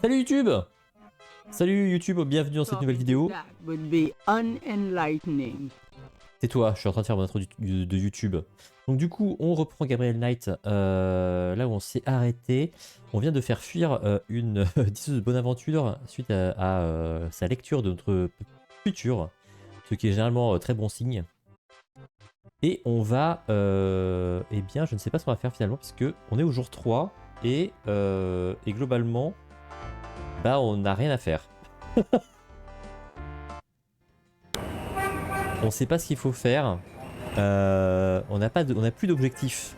Salut YouTube! Salut YouTube, bienvenue dans cette nouvelle vidéo. C'est toi, je suis en train de faire mon intro de YouTube. Donc du coup, on reprend Gabriel Knight là où on s'est arrêté. On vient de faire fuir une disseuse de bonne aventure suite à sa lecture de notre futur, ce qui est généralement très bon signe. Et on va, eh bien, je ne sais pas ce qu'on va faire finalement, puisque on est au jour 3 et globalement, bah on n'a rien à faire. On sait pas ce qu'il faut faire. On n'a plus d'objectif.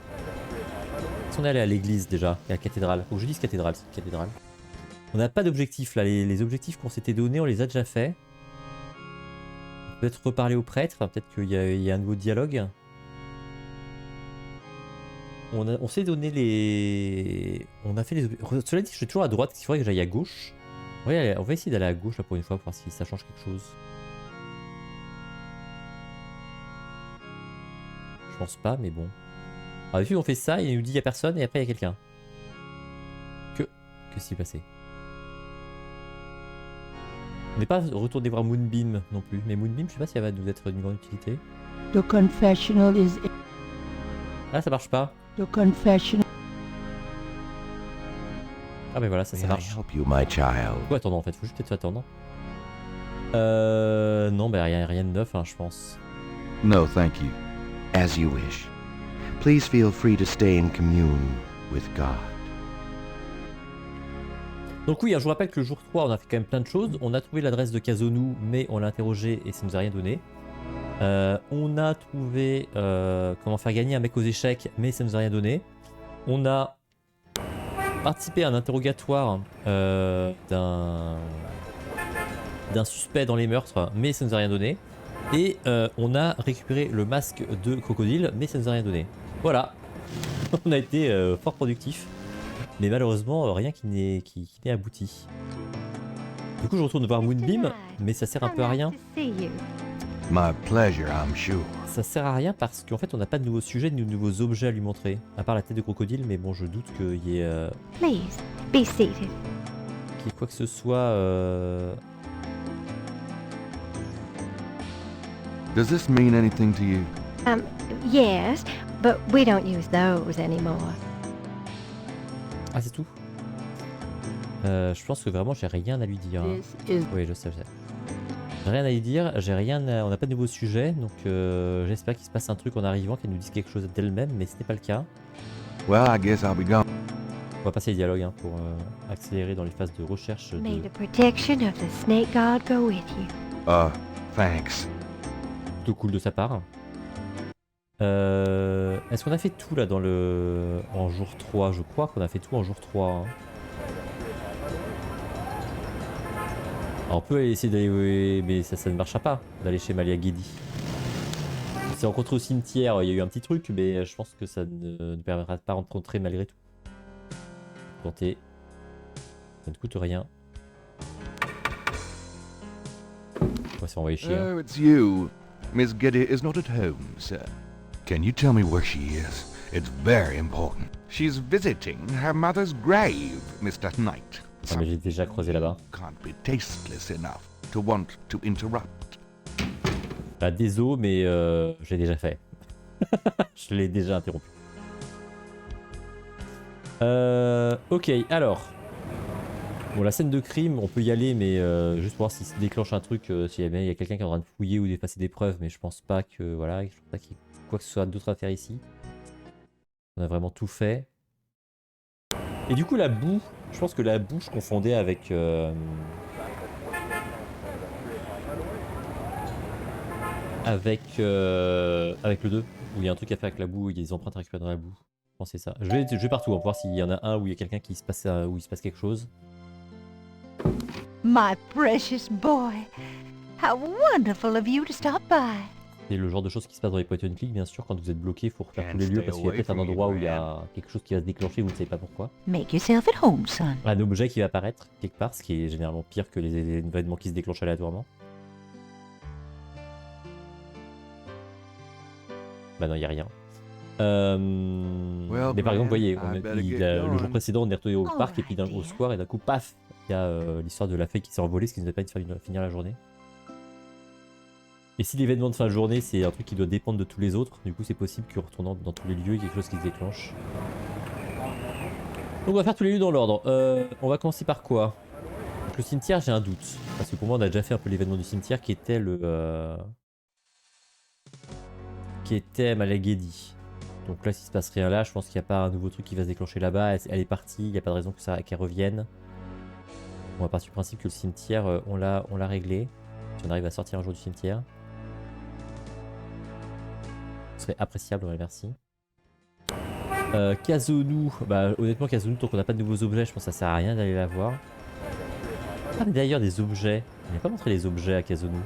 Si on est allé à l'église déjà, à la cathédrale. Faut que je dise cathédrale, c'est une cathédrale. On n'a pas d'objectif là. Les objectifs qu'on s'était donnés, on les a déjà fait. Peut-être reparler au prêtre. Peut-être qu'il y a un nouveau dialogue. On s'est donné les. On a fait les. Cela dit, je suis toujours à droite. Il faudrait que j'aille à gauche. Ouais, on va essayer d'aller à gauche là pour une fois pour voir si ça change quelque chose. Je pense pas, mais bon. Alors, d'habitude, on fait ça, il nous dit il y a personne et après il y a quelqu'un. Qu'est-ce qui s'est passé? On n'est pas retourné voir Moonbeam non plus, mais Moonbeam, je sais pas si elle va nous être d'une grande utilité. The confessional is... Ah, ça marche pas. The confessional... Ah, mais voilà, ça marche. Faut attendre en fait, faut juste peut-être attendre. Non, bah rien de neuf, hein, je pense. No, thank you. As you wish. Please feel free to stay in commune with God. Donc oui, je vous rappelle que le jour 3, on a fait quand même plein de choses. On a trouvé l'adresse de Kazonu, mais on l'a interrogé et ça nous a rien donné. On a trouvé comment faire gagner un mec aux échecs, mais ça nous a rien donné. On a participé à un interrogatoire d'un suspect dans les meurtres, mais ça nous a rien donné. Et on a récupéré le masque de crocodile, mais ça nous a rien donné. Voilà. On a été fort productif. Mais malheureusement, rien qui n'est abouti. Du coup, je retourne voir Moonbeam, mais ça sert un peu à rien. My pleasure, I'm sure. Ça sert à rien parce qu'en fait, on n'a pas de nouveaux sujets, de nouveaux objets à lui montrer. À part la tête de crocodile, mais bon, je doute qu'il y ait... Please, be seated. qu'il y ait quoi que ce soit... Does this mean anything to you? Yes, but we don't use those anymore. Ah, c'est tout. Je pense que vraiment, j'ai rien à lui dire. Hein. Oui, je sais. J'ai rien à lui dire, on n'a pas de nouveau sujet, donc j'espère qu'il se passe un truc en arrivant, qu'elle nous dise quelque chose d'elle-même, mais ce n'est pas le cas. Well, I guess I'll be gone. On va passer les dialogues hein, pour accélérer dans les phases de recherche. May the protection of the snake god go with you. Thanks. Plutôt cool de sa part. Est-ce qu'on a fait tout là en jour 3? Je crois qu'on a fait tout en jour 3. Hein. Alors, on peut essayer d'aller... Mais ça ne marchera pas, d'aller chez Malia Guedi. On s'est rencontré au cimetière, il y a eu un petit truc, mais je pense que ça ne permettra pas de rencontrer malgré tout. Tenter. Ça ne coûte rien. On va se renvoyer chier. Oh, it's you. Miss Geddy is not at home, sir. Can you tell me where she is? It's very important. She's visiting her mother's grave, Mr. Knight. Ah, mais j'ai déjà croisé là-bas. Can't be tasteless enough to want to interrupt. Bah désolé, mais j'ai déjà fait. Je l'ai déjà interrompu. Ok, alors. Bon, la scène de crime, on peut y aller, mais juste pour voir s'il se déclenche un truc, s'il y a quelqu'un qui est en train de fouiller ou d'effacer des preuves, mais je pense pas que voilà, je pense pas qu'il y ait quoi que ce soit d'autre à faire ici. On a vraiment tout fait. Et du coup, la boue, je pense que la boue, je confondais avec le 2, où il y a un truc à faire avec la boue, il y a des empreintes à récupérer dans la boue. Je pensais ça. Je vais partout, on va voir s'il y en a un où il y a quelqu'un qui se passe, où il se passe quelque chose. My precious boy, how wonderful of you to stop by. C'est le genre de choses qui se passe dans les point and click, bien sûr, quand vous êtes bloqué, il faut refaire tous les lieux parce qu'il y a peut-être un endroit où il y a quelque chose qui va se déclencher, vous ne savez pas pourquoi. Make yourself at home, son. Un objet qui va apparaître quelque part, ce qui est généralement pire que les événements qui se déclenchent aléatoirement. Bah non, il n'y a rien. Mais par exemple, vous voyez, le jour précédent, on est retourné au parc et puis au square et d'un coup, paf, il y a l'histoire de la fée qui s'est envolée, ce qui nous a pas permis de finir la journée. Et si l'événement de fin de journée, c'est un truc qui doit dépendre de tous les autres, du coup c'est possible qu'en retournant dans tous les lieux, il y ait quelque chose qui se déclenche. Donc on va faire tous les lieux dans l'ordre. On va commencer par quoi? Donc, le cimetière, j'ai un doute. Parce que pour moi, on a déjà fait un peu l'événement du cimetière qui était le... qui était Malagedi. Donc là, s'il se passe rien là, je pense qu'il n'y a pas un nouveau truc qui va se déclencher là-bas. Elle est partie, il n'y a pas de raison que qu'elle revienne. On va partir du principe que le cimetière, on l'a réglé. Si on arrive à sortir un jour du cimetière. Ce serait appréciable, ouais, merci. Kazonu, bah honnêtement Kazonu, tant qu'on n'a pas de nouveaux objets, je pense que ça sert à rien d'aller la voir. Ah mais d'ailleurs des objets, il n'a pas montré les objets à Kazonu.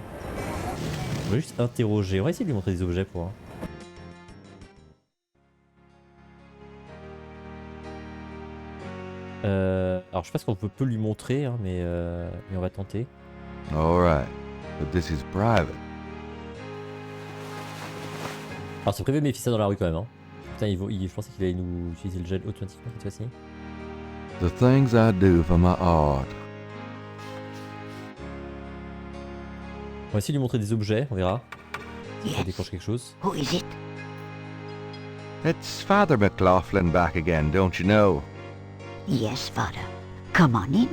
On va juste interroger, on va essayer de lui montrer des objets pour voir. Alors je sais pas ce qu'on peut lui montrer, hein, mais on va tenter. Alright, but this is private. Alors c'est prévu Méphissa dans la rue quand même. Hein. Putain, je pensais qu'il allait nous utiliser le gel automatiquement cette fois-ci. The things I do for my art. On va essayer de lui montrer des objets, on verra. Si ça Yes. déclenche quelque chose. Who is it? It's Father McLaughlin back again, don't you know? Yes, Father. Come on in.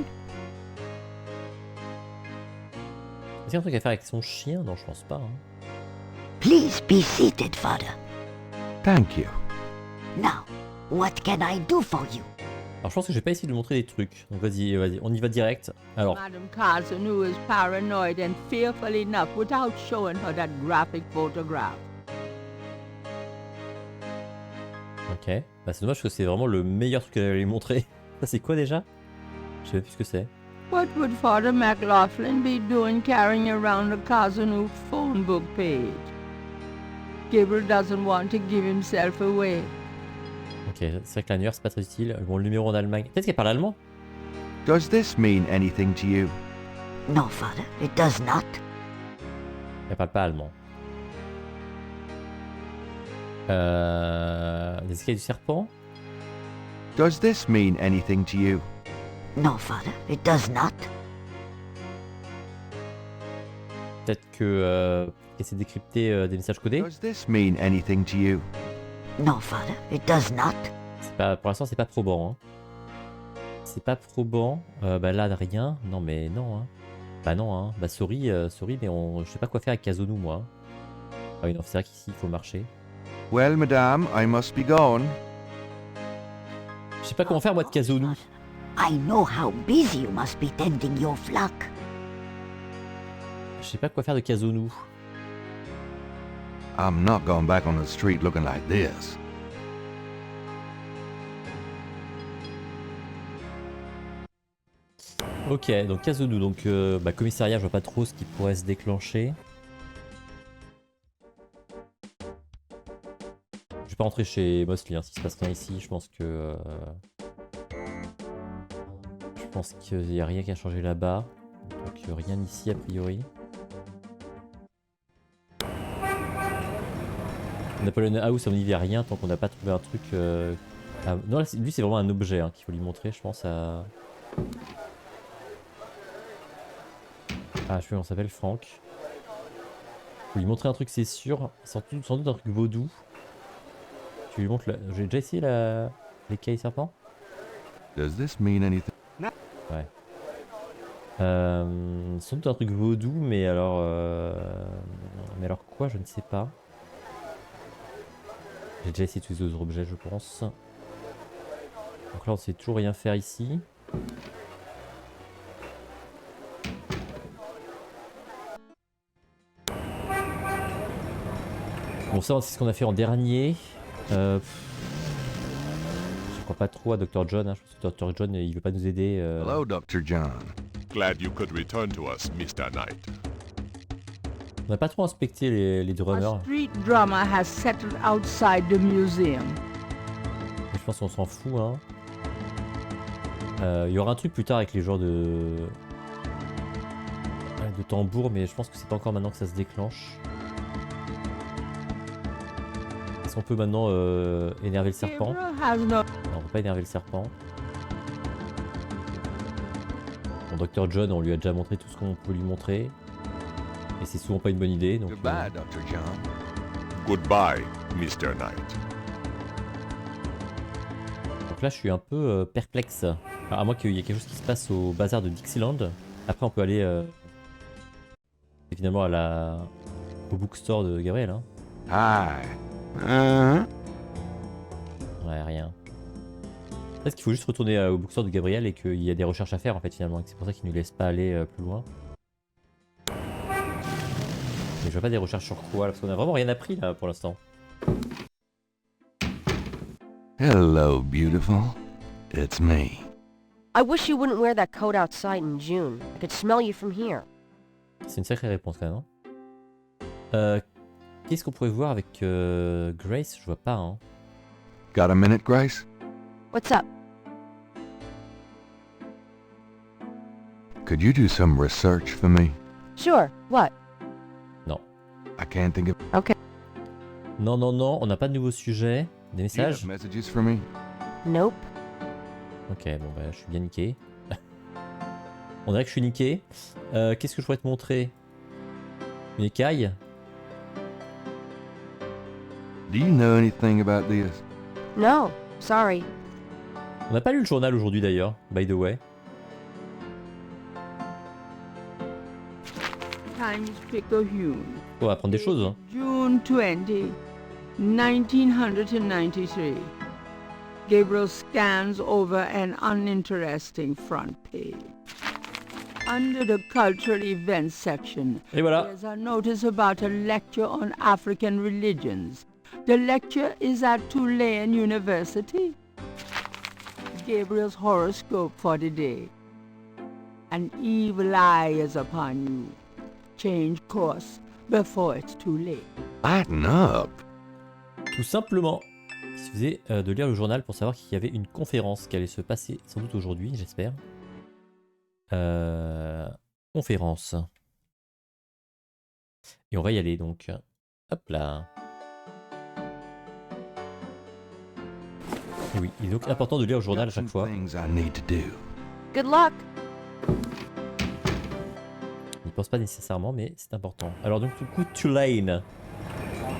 Est-ce qu'il y a un truc à faire avec son chien? Non, je pense pas. Hein. Please be seated, Father. Thank you. Now, what can I do for you? Alors je pense que je vais pas essayer de lui montrer des trucs. Donc vas-y, on y va direct. Alors, Madame Carson, is paranoid and fearful enough without showing her that graphic photograph. ok. Bah c'est dommage parce que c'est vraiment le meilleur truc qu'elle allait lui montrer. Ça c'est quoi déjà? Je sais plus ce que c'est. What would Father McLaughlin be doing carrying around the Kazanu phone book page? Gabriel doesn't want to give himself away. Ok, c'est vrai que l'annuaire c'est pas très utile. Bon, le numéro en Allemagne. Peut-être qu'elle parle allemand? Does this mean anything to you? No, Father, it does not. Elle parle pas allemand. Les escaliers du serpent? Does this mean anything to you? No, Father, it does not. Peut-être que qu'elle s'est décrypté des messages codés? Does this mean anything to you? No, Father, it does not. Pas, pour l'instant c'est pas probant. Hein. C'est pas probant. Bah là rien. Non mais non. Hein. Bah non. Hein. Bah sorry, mais je sais pas quoi faire avec Kazonu moi. Ah oui non, c'est vrai qu'ici il faut marcher. Well, madame, I must be gone. Je sais pas comment faire moi de Kazonu. I know how busy you must be tending your flock. Je sais pas quoi faire de Kazonu. I'm not going back on the street looking like this. Ok, donc Kazonu, donc bah, commissariat, je vois pas trop ce qui pourrait se déclencher. Je vais pas rentrer chez Mosley, hein, s'il se passe rien ici, je pense que... je pense qu'il y a rien qui a changé là-bas. Donc rien ici a priori. Napoleon House, à mon avis, il n'y a rien tant qu'on n'a pas trouvé un truc... Non, là, lui c'est vraiment un objet hein, qu'il faut lui montrer, je pense à... Ah, je sais pas comment ça s'appelle, Franck. Faut lui montrer un truc, c'est sûr. Sans doute un truc vaudou. Tu lui montres la... J'ai déjà essayé l'écaille serpent. Does this mean anything? Ouais. Sans doute un truc vaudou, mais alors... Mais alors quoi, je ne sais pas. J'ai déjà essayé tous les autres objets, je pense. Donc là, on sait toujours rien faire ici. Bon, ça, c'est ce qu'on a fait en dernier. Je crois pas trop à Dr. John. Hein. Je pense que Dr. John, il veut pas nous aider. Hello, Dr. John. Glad you could return to us, Mr. Knight. On n'a pas trop inspecté les drummers. A street drummer has settled outside the museum. Je pense qu'on s'en fout. Hein. Il y aura un truc plus tard avec les joueurs de tambour, mais je pense que c'est pas encore maintenant que ça se déclenche. Est-ce qu'on peut maintenant énerver le serpent? Gabriel has no... Non, on peut pas énerver le serpent. Bon, Dr John, on lui a déjà montré tout ce qu'on peut lui montrer. Et c'est souvent pas une bonne idée. Donc, Goodbye, Dr. John. Goodbye, Mr. Knight. donc là, je suis un peu perplexe. Alors, à moins qu'il y ait quelque chose qui se passe au bazar de Dixieland. Après, on peut aller évidemment au bookstore de Gabriel. Hein. Hi. Uh-huh. Ouais, rien. Peut-être qu'il faut juste retourner au bookstore de Gabriel et qu'il y a des recherches à faire en fait finalement. C'est pour ça qu'il ne nous laisse pas aller plus loin. Mais je vois pas des recherches sur quoi là, parce qu'on a vraiment rien appris là pour l'instant. Hello, beautiful. It's me. I wish you wouldn't wear that coat outside in June. I could smell you from here. C'est une sacrée réponse quand même. Hein. Qu'est-ce qu'on pourrait voir avec Grace? Je vois pas. Hein. Got a minute, Grace? What's up? Could you do some research for me? Sure. What? I can't think of... Non, non, non, on n'a pas de nouveaux sujets. Des Do you messages? have messages for me? Nope. Ok, bon bah je suis bien niqué. On dirait que je suis niqué. Qu'est-ce que je pourrais te montrer? Une écaille? Do you know anything about this? No. Sorry. On n'a pas lu le journal aujourd'hui d'ailleurs, by the way. Times Picayune. On va apprendre des choses. Hein. June 20, 1993. Gabriel scans over an uninteresting front page. Under the cultural events section, Et voilà. there's a notice about a lecture on African religions. The lecture is at Tulane University. Gabriel's horoscope for the day. An evil eye is upon you. Change course before it's too late. Lighten up. Tout simplement, il suffisait de lire le journal pour savoir qu'il y avait une conférence qui allait se passer sans doute aujourd'hui, j'espère. Conférence. Et on va y aller donc. Hop là. Et oui, il est donc important de lire le journal à chaque fois. Things I need to do. Good luck. Il pense pas nécessairement, mais c'est important. Alors donc du coup, Tulane.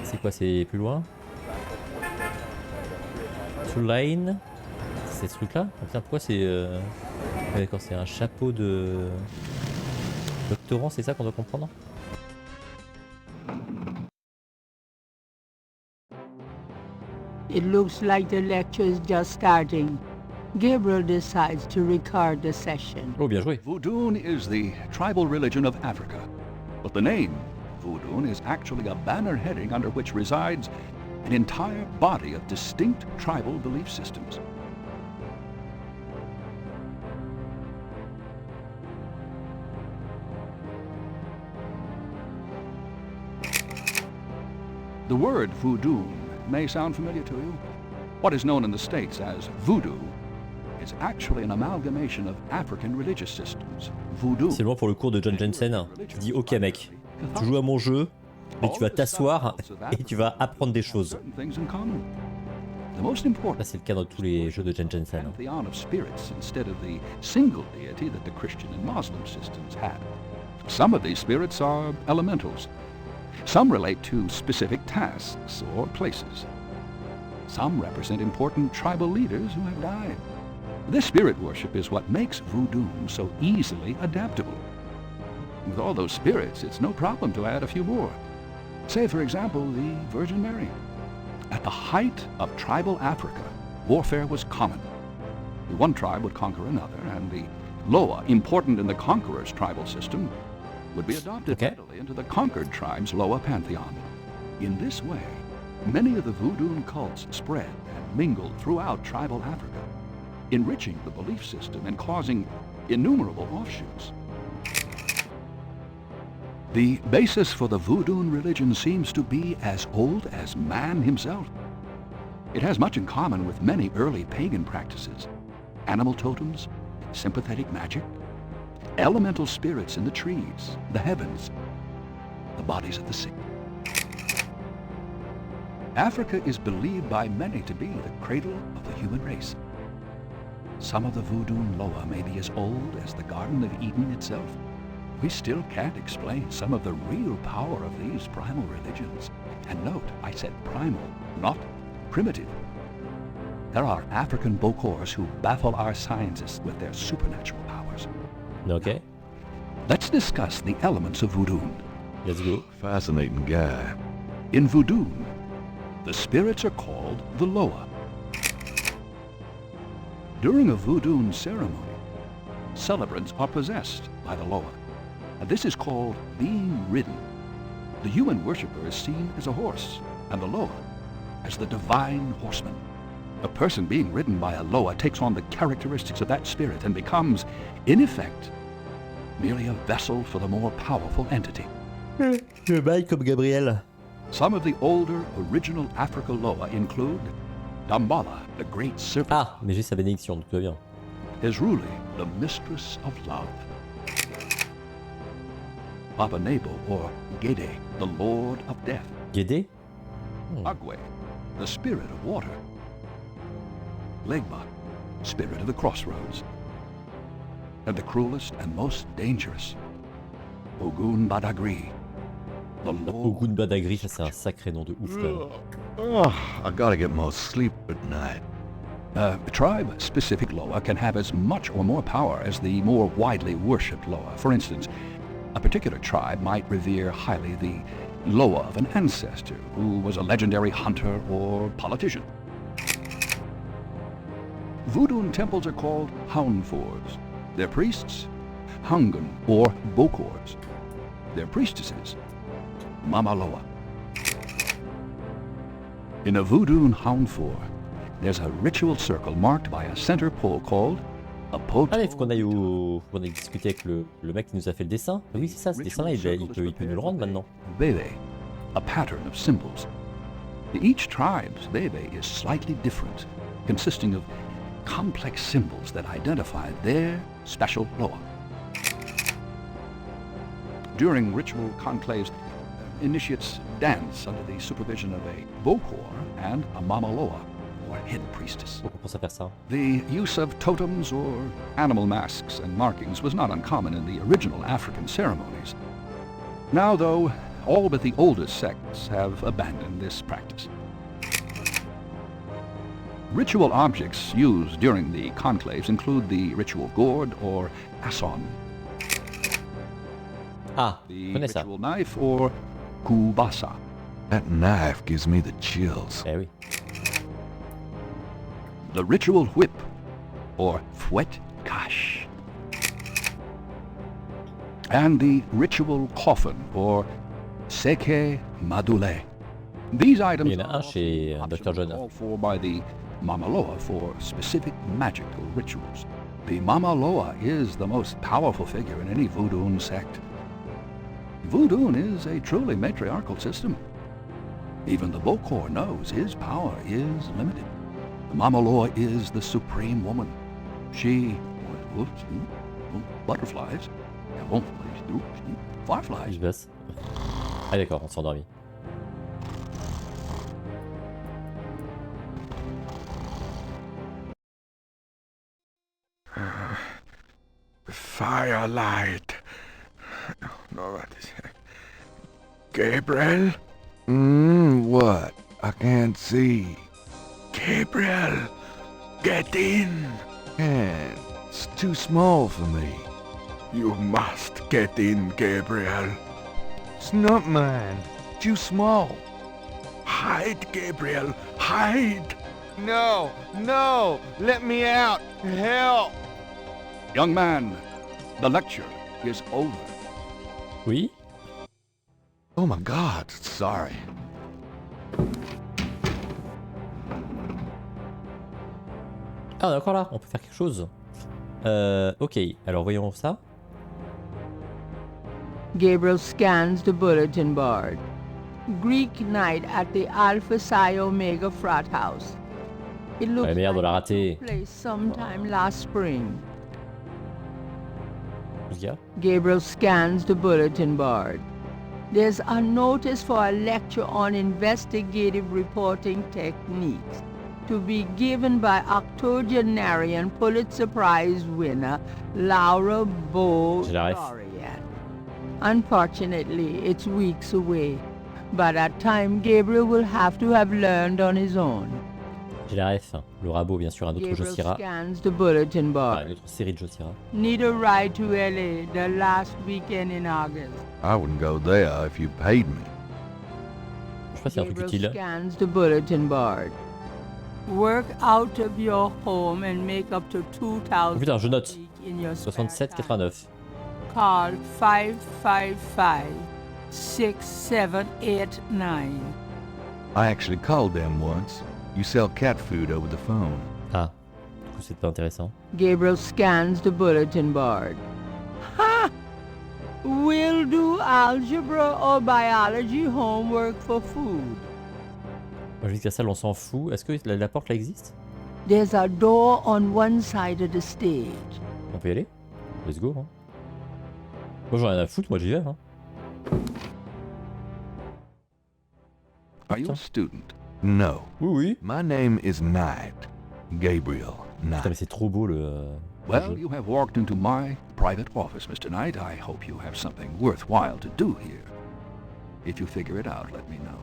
C'est quoi? C'est plus loin? Tulane. C'est ce truc-là? Oh, putain, pourquoi c'est... Ouais, d'accord, c'est un chapeau de... doctorant, c'est ça qu'on doit comprendre? It looks like the lecture is just starting. Gabriel decides to record the session. Oh, bien joué. Voodoo is the tribal religion of Africa, but the name Voodoo is actually a banner heading under which resides an entire body of distinct tribal belief systems. The word voodoo may sound familiar to you. What is known in the States as voodoo is actually an amalgamation of African religious systems. Voodoo. C'est loin pour le cours de John Jensen. Tu dis ok mec, tu joues à mon jeu, mais tu vas t'asseoir et tu vas apprendre des choses. The most important Là c'est le cas dans tous les jeux de John Jensen. pantheon of spirits instead of the single deity that the Christian and Muslim systems had. Some of these spirits are elementals. Some relate to specific tasks or places. Some represent important tribal leaders who have died. This spirit worship is what makes voodoo so easily adaptable. With all those spirits, it's no problem to add a few more. Say, for example, the Virgin Mary. At the height of tribal Africa, warfare was common. One tribe would conquer another, and the Loa, important in the conqueror's tribal system, would be adopted readily into the conquered tribe's Loa pantheon. In this way, many of the voodoo cults spread and mingled throughout tribal Africa, enriching the belief system and causing innumerable offshoots. The basis for the voodoo religion seems to be as old as man himself. It has much in common with many early pagan practices: animal totems, sympathetic magic, elemental spirits in the trees, the heavens, the bodies of the sick. Africa is believed by many to be the cradle of the human race. some of the voodoo Loa may be as old as the Garden of Eden itself. We still can't explain some of the real power of these primal religions. And note, I said primal, not primitive. There are African Bokors who baffle our scientists with their supernatural powers. Ok, Let's discuss the elements of voodoo. let's go. Fascinating guy. In voodoo, the spirits are called the Loa. During a voodoo ceremony, celebrants are possessed by the Loa. And this is called being ridden. The human worshipper is seen as a horse, and the Loa as the divine horseman. A person being ridden by a Loa takes on the characteristics of that spirit and becomes, in effect, merely a vessel for the more powerful entity. Je baille comme Gabriel. Some of the older original Africa Loa include Dambala, the great serpent, Ah, mais j'ai sa bénédiction, donc tout va bien. Ezruli, the mistress of love, Papa Nebo, or Gede, the lord of death, Guédé? Agwe, the spirit of water, Legba, spirit of the crossroads, and the cruelest and most dangerous, Ogun Badagri, the lord. Ogun Badagri, ça c'est un sacré nom de ouf quand même. Oh, I gotta get more sleep at night. Tribe-specific Loa can have as much or more power as the more widely worshipped Loa. For instance, a particular tribe might revere highly the Loa of an ancestor who was a legendary hunter or politician. Voodoo temples are called Houndfors. Their priests, Hungan or Bokors. Their priestesses, Mama Loa. In a voodoo Houndfor, there's a ritual circle marked by a center pole called a pot. Allez, faut qu'on aille discuter avec le mec qui nous a fait le dessin. Ah oui, c'est ça, ce dessin-là, il peut nous le rendre maintenant. Bebe, a pattern of symbols. Each tribe's bebe is slightly different, consisting of complex symbols that identify their special Loa. During ritual conclaves, initiates dance under the supervision of a Bokor and a Mama Loa, or head priestess. Faut qu'on pense à faire ça. The use of totems or animal masks and markings was not uncommon in the original African ceremonies. Now, though, all but the oldest sects have abandoned this practice. Ritual objects used during the conclaves include the ritual gourd or asson, Ah, je the connais ça. ritual knife or kubasa, That knife gives me the chills. Eh oui. the ritual whip or fouet cash, and the ritual coffin or seke madule. These items Il y en a un chez Dr. John. called for by the Mama Loa for specific magical rituals. The Mama Loa is the most powerful figure in any voodoo sect. Voodoo is a truly matriarchal system. Even the Bokor knows his power is limited. The Mama Loa is the supreme woman. She... butterflies. Fireflies. Je baisse. Ah d'accord, on s'est endormi. Firelight. No, what is it? Gabriel? What? I can't see. Gabriel! Get in! Can't. It's too small for me. You must get in, Gabriel. It's not mine. Too small. Hide, Gabriel! Hide! No! No! Let me out! Help! Young man, the lecture is over. Oui. Oh my God! Sorry. Ah, on est encore là, on peut faire quelque chose. Ok, alors voyons ça. Gabriel scans the bulletin board. Greek night at the Alpha Psi Omega frat house. It looks Ouais, merde, on l'a like raté. it took place sometime last spring. Qu'est-ce qu'il y a? Gabriel scans the bulletin board. There's a notice for a lecture on investigative reporting techniques. to be given by octogenarian Pulitzer Prize winner Laura J'ai la ref. Boudorian. Unfortunately, it's weeks away, but at time Gabriel will have to have learned on his own. J'ai la ref. Le rabot, bien sûr, un autre Gabriel Josira. scans the bulletin board. Enfin, une autre série de Josira. Need a ride to LA the last weekend in August. I wouldn't go there if you paid me. Je sais pas si c'est un truc Gabriel utile. scans the bulletin board. Work out of your home and make up to 2,000 Oh putain, je note. a week in your spare 67,89. time. Call 555-6789. I actually called them once. You sell cat food over the phone. Ah, du coup, c'est pas intéressant. Gabriel scans the bulletin board. Ha! We'll do algebra or biology homework for food. Moi, jusqu'à ça, on s'en fout. Est-ce que la porte là existe? There's a door on one side of the stage. On peut y aller? Let's go. Hein. Moi, j'en ai rien à foutre, moi j'y vais. Hein. Are you a student? No. Oui, oui. My name is Knight. Gabriel Putain, mais Knight. c'est trop beau le. Well, jeu. you have walked into my private office, Mr. Knight. I hope you have something worthwhile to do here. If you figure it out, let me know.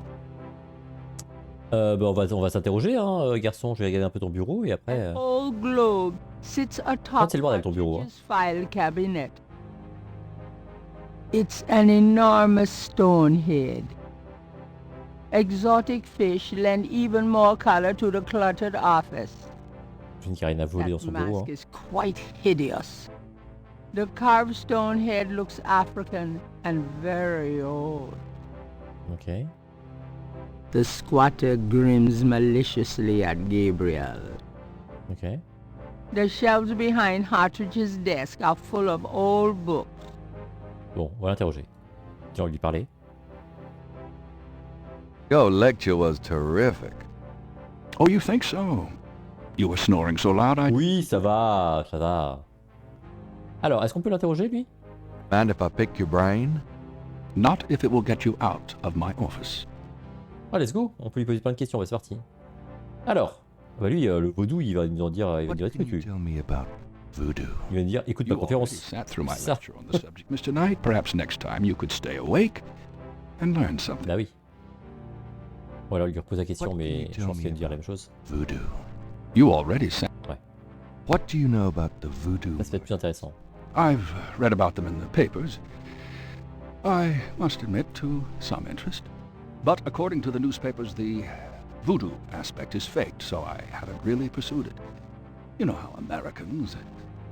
Bah, on va s'interroger, hein, garçon. Je vais regarder un peu ton bureau et après. An old globe sits atop c'est le bordel, ton bureau, hein. Patrick's file cabinet. It's an enormous stone head. Exotic fish lend even more color to the cluttered office. Je n'y a rien à voler dans That son bureau. mask Hein. is quite hideous. The carved stone head looks African and very old. Ok. The squatter grins maliciously at Gabriel. Ok. The shelves behind Hartridge's desk are full of old books. Bon, on va l'interroger. Tiens, on va lui parler. Your lecture was terrific. Oh, you think so? You were snoring so loud I... Oui, ça va, ça va. Alors, est-ce qu'on peut l'interroger, lui? Mind if I pick your brain? Not if it will get you out of my office. Ah, let's go. On peut lui poser plein de questions, ouais, c'est parti. Alors, bah lui, le vaudou, il va nous en dire, il va What dire des can trucs, you lui. tell me about voodoo? Il va nous dire, écoute ma You already conférence. sat through my Ça. lecture on the subject, Mr. Knight. Perhaps next time you could stay awake and learn something. Bah oui. Bon, alors, il lui repose la question, What can mais you je tell pense me qu'il va nous dire la about même chose. Voodoo. You already sat... What do you know about the voodoo? Ça, ça va être plus intéressant. I've read about them in the papers. I must admit to some interest. But according to the newspapers, the voodoo aspect is faked, so I haven't really pursued it. You know how Americans,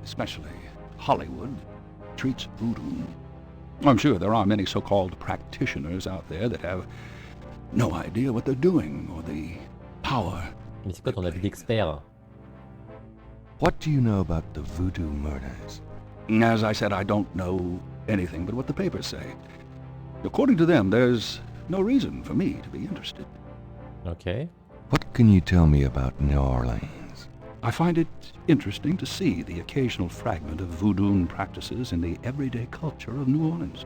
especially Hollywood, treats voodoo. I'm sure there are many so-called practitioners out there that have no idea what they're doing or the power. Mais c'est quoi ton avis d'expert? What do you know about the voodoo murders? As I said, I don't know anything but what the papers say. According to them, there's no reason for me to be interested. Ok. What can you tell me about New Orleans? I find it interesting to see the occasional fragment of voodoo practices in the everyday culture of New Orleans.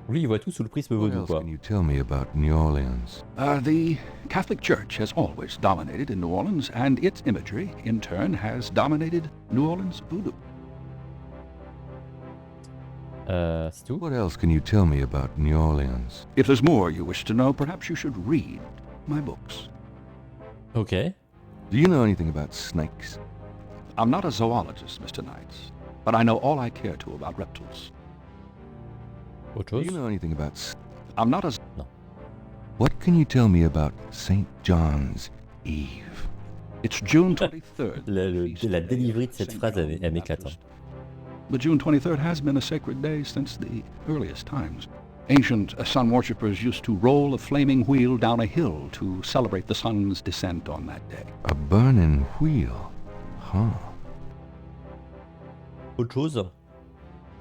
Lui, il voit tout sous le prisme What vaudou, else quoi. can you tell me about New Orleans? The Catholic Church has always dominated in New Orleans, and its imagery, in turn, has dominated New Orleans voodoo. C'est tout? What else can you tell me about New Orleans? If there's more you wish to know, perhaps you should read my books. Ok. Do you know anything about snakes? I'm not a zoologist, Mr. Knight, but I know all I care to about reptiles. Autre Do chose? you know anything about... I'm not a... What can you tell me about St. John's Eve? It's June 23rd. La délivrerie de cette phrase, elle m'éclate. Hein. But June 23rd has been a sacred day since the earliest times. Ancient sun worshippers used to roll a flaming wheel down a hill to celebrate the sun's descent on that day. A burning wheel? Huh. Autre chose?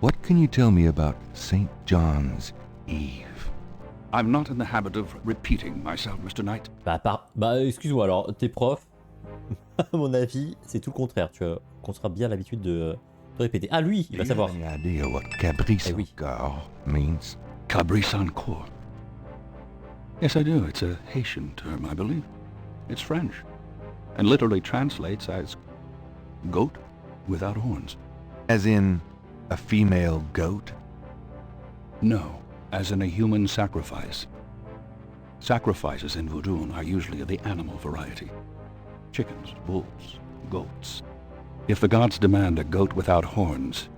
What can you tell me about St. John's Eve? I'm not in the habit of repeating myself, Mr. Knight. Bah, excuse-moi, alors, t'es prof. À mon avis, c'est tout le contraire. Tu vois, qu'on sera bien l'habitude de répéter. Ah, lui, il va Do you savoir. have any idea what caprice Eh oui. means? Cabri Sancourt. Yes, I do. It's a Haitian term, I believe. It's French, and literally translates as goat without horns. As in, a female goat? No, as in a human sacrifice. Sacrifices in voodoo are usually of the animal variety. Chickens, wolves, goats. If the gods demand a goat without horns,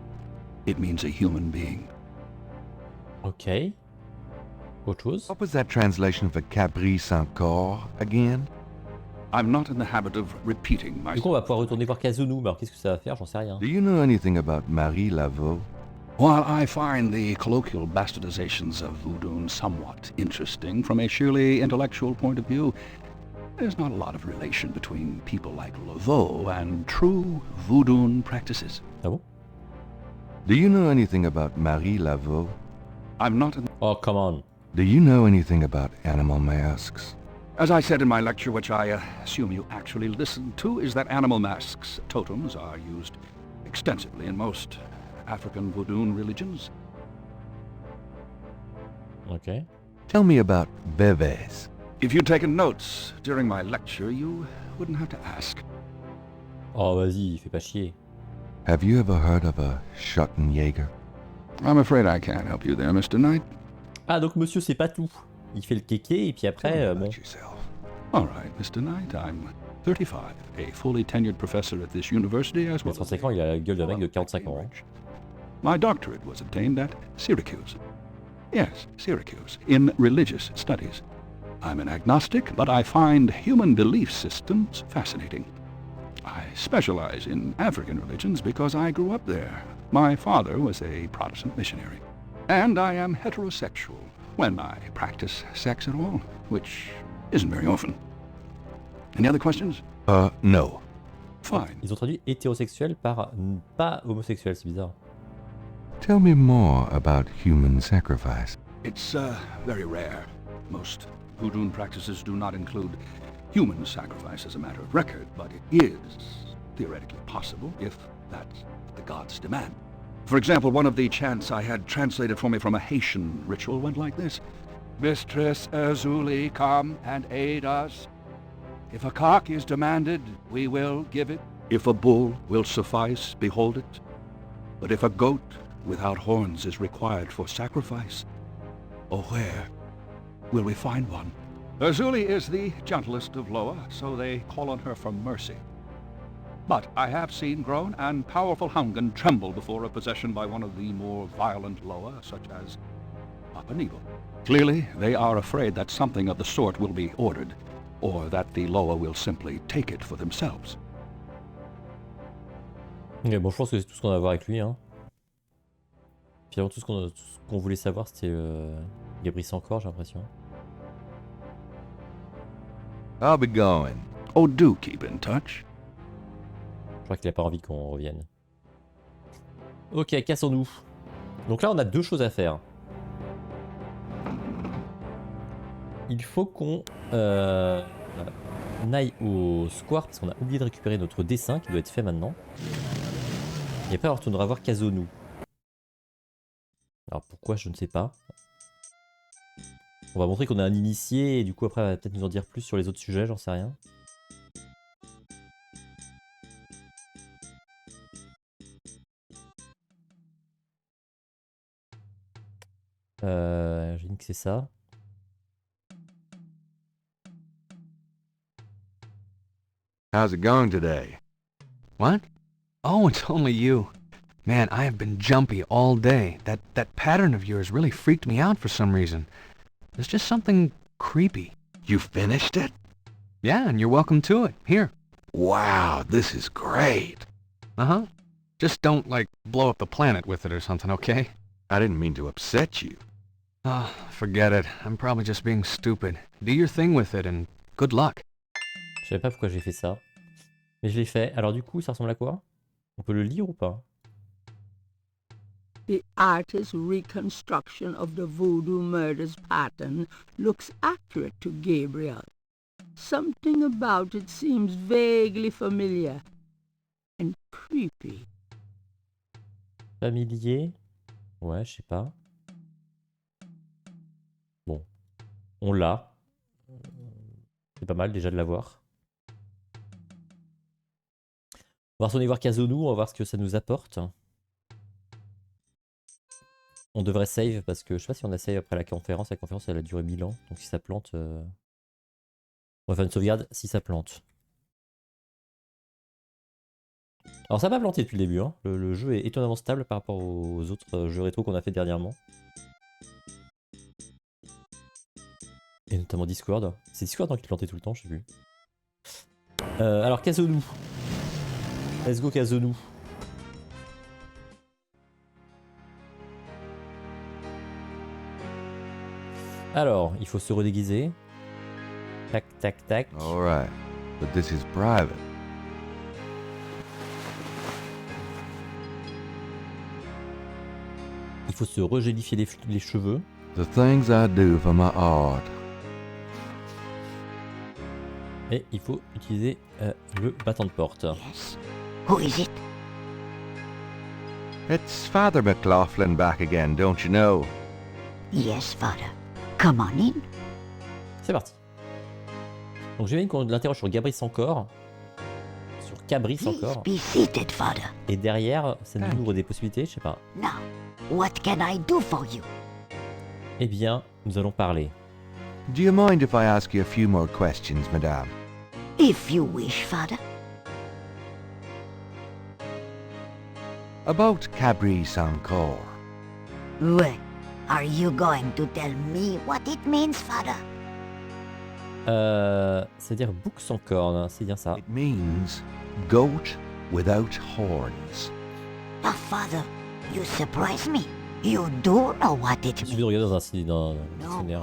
it means a human being. Ok. Autre chose? What was that translation for caprice encore again? I'm not in the habit of repeating Du coup, on myself. va pouvoir retourner voir Kazunu, mais alors qu'est-ce que ça va faire? J'en sais rien. Do you know anything about Marie Laveau? While I find the colloquial bastardizations of voodoo somewhat interesting from a sheerly intellectual point of view, there's not a lot of relation between people like Laveau and true voodoo practices. Ah bon? Do you know anything about Marie Laveau? I'm not in... Oh, come on. Do you know anything about animal masks? As I said in my lecture, which I assume you actually listened to, is that animal masks, totems, are used extensively in most African voodoo religions. Ok. Tell me about bébés. If you'd taken notes during my lecture, you wouldn't have to ask. Oh, vas-y, fais pas chier. Have you ever heard of a Schottenjäger? I'm afraid I can't help you there, Mr. Knight. Ah, donc monsieur, c'est pas tout. Il fait le kéké, et puis après, bon. About yourself. All right, Mr. Knight, I'm 35, a fully tenured professor at this university as Il a well. 35 ans, il a la gueule d'un mec de 45 ans. Hein. My doctorate was obtained at Syracuse. Yes, Syracuse, in religious studies. I'm an agnostic, but I find human belief systems fascinating. I specialize in African religions because I grew up there. My father was a Protestant missionary. And I am heterosexual, when I practice sex at all, which isn't very often. Any other questions? No. Fine. Ils ont traduit hétérosexuel par pas homosexuel, c'est bizarre. Tell me more about human sacrifice. It's very rare. Most voodoo practices do not include human sacrifice as a matter of record, but it is theoretically possible if that's what the gods demand. For example, one of the chants I had translated for me from a Haitian ritual went like this. Mistress Azuli, come and aid us. If a cock is demanded, we will give it. If a bull will suffice, behold it. But if a goat without horns is required for sacrifice, oh where will we find one? Azuli is the gentlest of Loa, so they call on her for mercy. But I have seen grown and powerful Hungan tremble before a possession by one of the more violent Loa, such as Papa Nebo. Clearly, they are afraid that something of the sort will be ordered, or that the Loa will simply take it for themselves. Ok, bon, je pense que c'est tout ce qu'on a à voir avec lui. Hein. Finalement, tout ce qu'on voulait savoir, c'était Gabriel encore, j'ai l'impression. I'll be going. Oh, do keep in touch. Je crois qu'il a pas envie qu'on revienne. Ok, cassons-nous. Donc là, on a deux choses à faire. Il faut qu'on aille au square parce qu'on a oublié de récupérer notre dessin qui doit être fait maintenant. Et après, on retournera voir Kazonu. Alors pourquoi, je ne sais pas. On va montrer qu'on est un initié et du coup après, elle va peut-être nous en dire plus sur les autres sujets, j'en sais rien. J'ai dit que c'est ça. How's it going today? What? Oh, it's only you. Man, I have been jumpy all day. That pattern of yours really freaked me out for some reason. There's just something creepy. You finished it? Yeah, and you're welcome to it. Here. Wow, this is great. Uh-huh. Just don't, like, blow up the planet with it or something, okay? I didn't mean to upset you. Ah, forget it. I'm probably just being stupid. Do your thing with it and good luck. Je savais pas pourquoi j'ai fait ça. Mais je l'ai fait. Alors du coup, ça ressemble à quoi? On peut le lire ou pas? The artist's reconstruction of the voodoo murders pattern looks accurate to Gabriel. Something about it seems vaguely familiar and creepy. Familier? Ouais, je sais pas. Bon. On l'a. C'est pas mal déjà de l'avoir. On va retourner voir Kazonu, on va voir ce que ça nous apporte. On devrait save parce que je sais pas si on a save après la conférence elle a duré 1000 ans, donc si ça plante... On va faire une sauvegarde si ça plante. Alors ça n'a pas planté depuis le début, hein. Le jeu est étonnamment stable par rapport aux autres jeux rétro qu'on a fait dernièrement. Et notamment Discord. C'est Discord qui plantait tout le temps, je sais plus. Alors Kazonu. Let's go Kazonu. Alors, il faut se redéguiser. Tac, tac, tac. Alright, but this is private. Il faut se regélifier les cheveux. The things I do for my art. Et il faut utiliser le battant de porte. Yes. Who is it? It's Father McLaughlin back again, don't you know? Yes, Father. Come on in. C'est parti. Donc j'imagine qu'on l'interroge sur Gabriel encore. Sur Cabris Please encore. be seated, Father. Et derrière, ça nous ouvre des possibilités, je sais pas. Now, what can I do for you? Eh bien, nous allons parler. Do you mind if I ask you a few more questions, madame? If you wish, Father. About Cabris encore. Well, are you going to tell me what it means, Father? C'est-à-dire bouc sans cornes, c'est bien ça. It means goat without horns. Oh, Father, you surprise me. You do know what it Il suffit de means. regarder dans un dictionnaire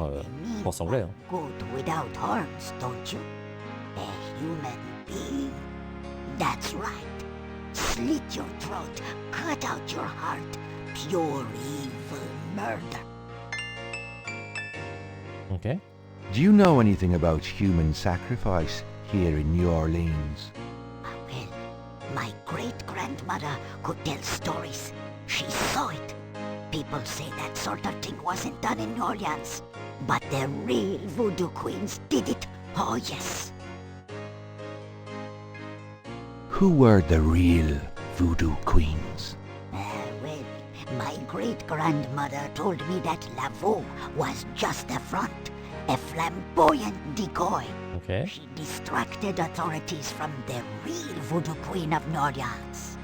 français-anglais. Hein. Goat without horns, don't you? A human being. That's right. Slit your throat, cut out your heart. Pure evil murder. Ok. Do you know anything about human sacrifice here in New Orleans? Well, my great-grandmother could tell stories. She saw it. People say that sort of thing wasn't done in New Orleans. But the real voodoo queens did it. Oh, yes. Who were the real voodoo queens? Well, my great-grandmother told me that Laveau was just a front, a flamboyant decoy. Ok. She distracted authorities from the real voodoo queen of New Orleans.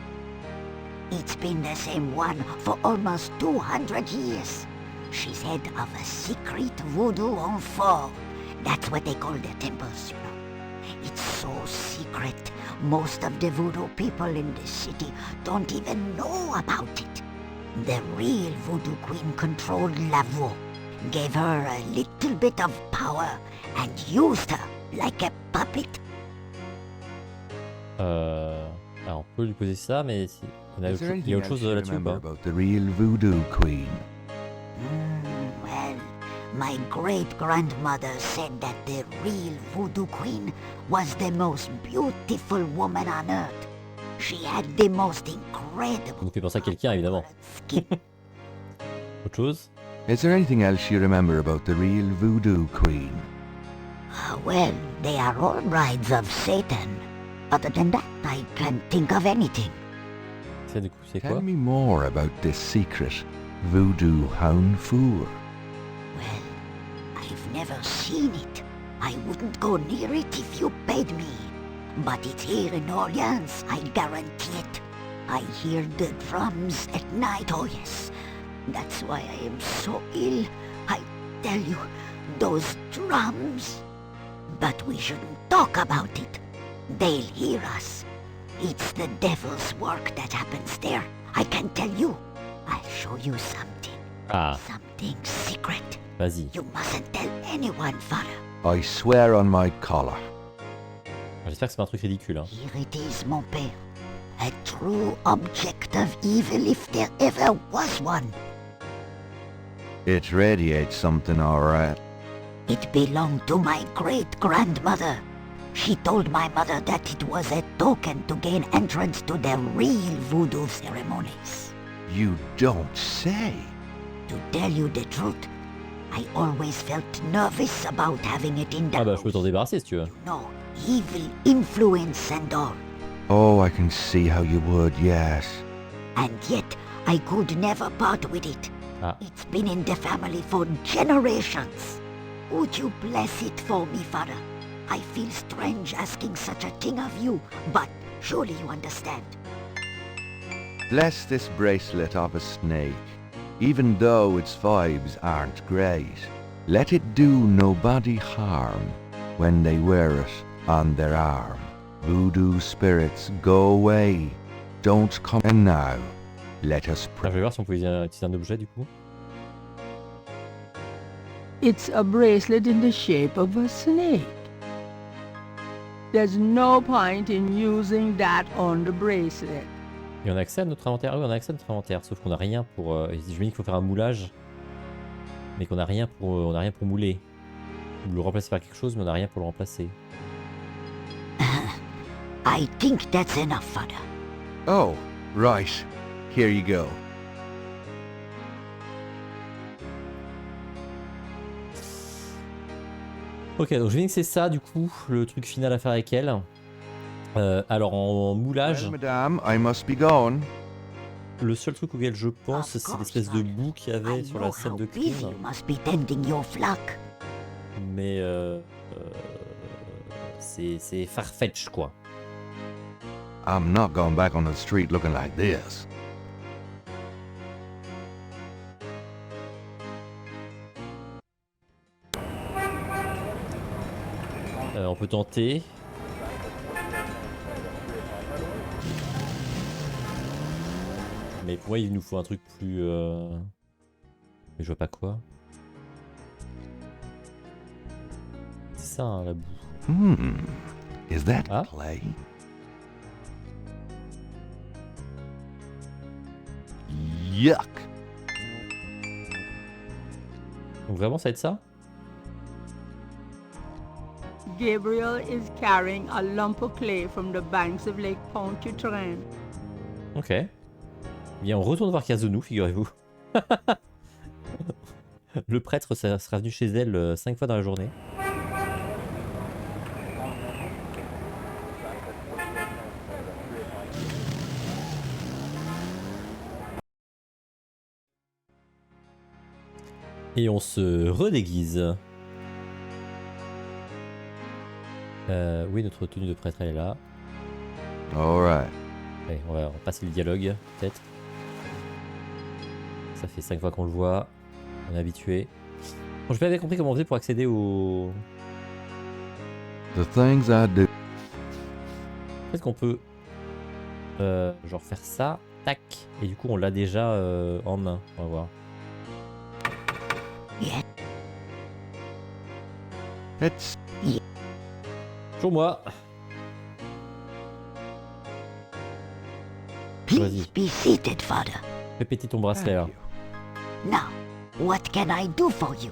It's been the same one for almost 200 years. She's head of a secret voodoo enfant. That's what they call the temples, you know. It's so secret, most of the voodoo people in the city don't even know about it. The real voodoo queen controlled Laveau, gave her a little bit of power, and used her like a puppet. Alors on peut lui poser ça, mais il y a autre chose là-dessus ou pas? About the real voodoo queen? Well, my great-grandmother said that the real voodoo queen was the most beautiful woman on earth. She had the most incredible... Ça nous fait penser à quelqu'un, évidemment. skin. Autre chose? Is there anything else you remember about the real voodoo queen? Well, they are all brides of Satan. Other than that, I can't think of anything. Ça du coup c'est quoi? Tell me more about this secret voodoo hound four. Well, I've never seen it. I wouldn't go near it if you paid me. But it's here in Orleans, I guarantee it. I hear the drums at night, oh yes. That's why I am so ill. I tell you, those drums. But we shouldn't talk about it. They'll hear us. It's the devil's work that happens there. I can tell you. I'll show you something. Ah, Something secret. vas-y. You mustn't tell anyone, Father. I swear on my collar. J'espère que c'est pas un truc ridicule. Hein. Here it is, mon père. A true object of evil if there ever was one. It radiates something, alright. It belonged to my great-grandmother. She told my mother that it was a token to gain entrance to the real voodoo ceremonies. You don't say. To tell you the truth, I always felt nervous about having it in the Ah bah je peux t'en house. débarrasser si tu veux. No, evil influence and all. Oh, I can see how you would, yes. And yet, I could never part with it. Ah. It's been in the family for generations. Would you bless it for me, Father? I feel strange asking such a thing of you, but surely you understand. Bless this bracelet of a snake, even though its vibes aren't great. Let it do nobody harm when they wear it on their arm. Voodoo spirits, go away. Don't come. And now, let us Ah, pray. je vais voir si on pouvait utiliser un objet du coup. It's a bracelet in the shape of a snake. There's no point in using that on the bracelet. Et on a accès à notre inventaire. Ah oui, on a accès à notre inventaire, sauf qu'on a rien pour. Je me dis qu'il faut faire un moulage, mais qu'on a rien pour. On a rien pour mouler. Ou le remplacer par quelque chose, mais on a rien pour le remplacer. I think that's enough, Father. Oh, right. Here you go. Ok, donc je vais mixer ça du coup, le truc final à faire avec elle. Alors en moulage, Well, madame, I must be gone. le seul truc auquel je pense, c'est l'espèce de boue qu'il y avait I sur know la scène how de busy crime. you must be tending your flock. Mais c'est farfetch quoi. I'm not going back on the street looking like this. On peut tenter. Mais pour moi il nous faut un truc plus... Mais je vois pas quoi. C'est ça hein, la boue. Is that Ah. clay? Yuck. Donc vraiment ça va être ça? Gabriel is carrying a lump of clay from the banks of Lake Pontchartrain. Ok. Bien, on retourne voir Kazunou, figurez-vous. Le prêtre sera venu chez elle 5 fois dans la journée. Et on se redéguise. Oui, notre tenue de prêtre, elle est là. Alright. Allez, on va passer le dialogue, peut-être. Ça fait 5 fois qu'on le voit. On est habitué. Bon, je n'ai pas compris comment on faisait pour accéder au... The things I do. Peut-être qu'on peut... genre faire ça, tac. Et du coup, on l'a déjà en main. On va voir. Yeah. It's Pour moi. Please Vas-y. be seated, Father. Fais péter ton bracelet là. Thank you. Now, what can I do for you?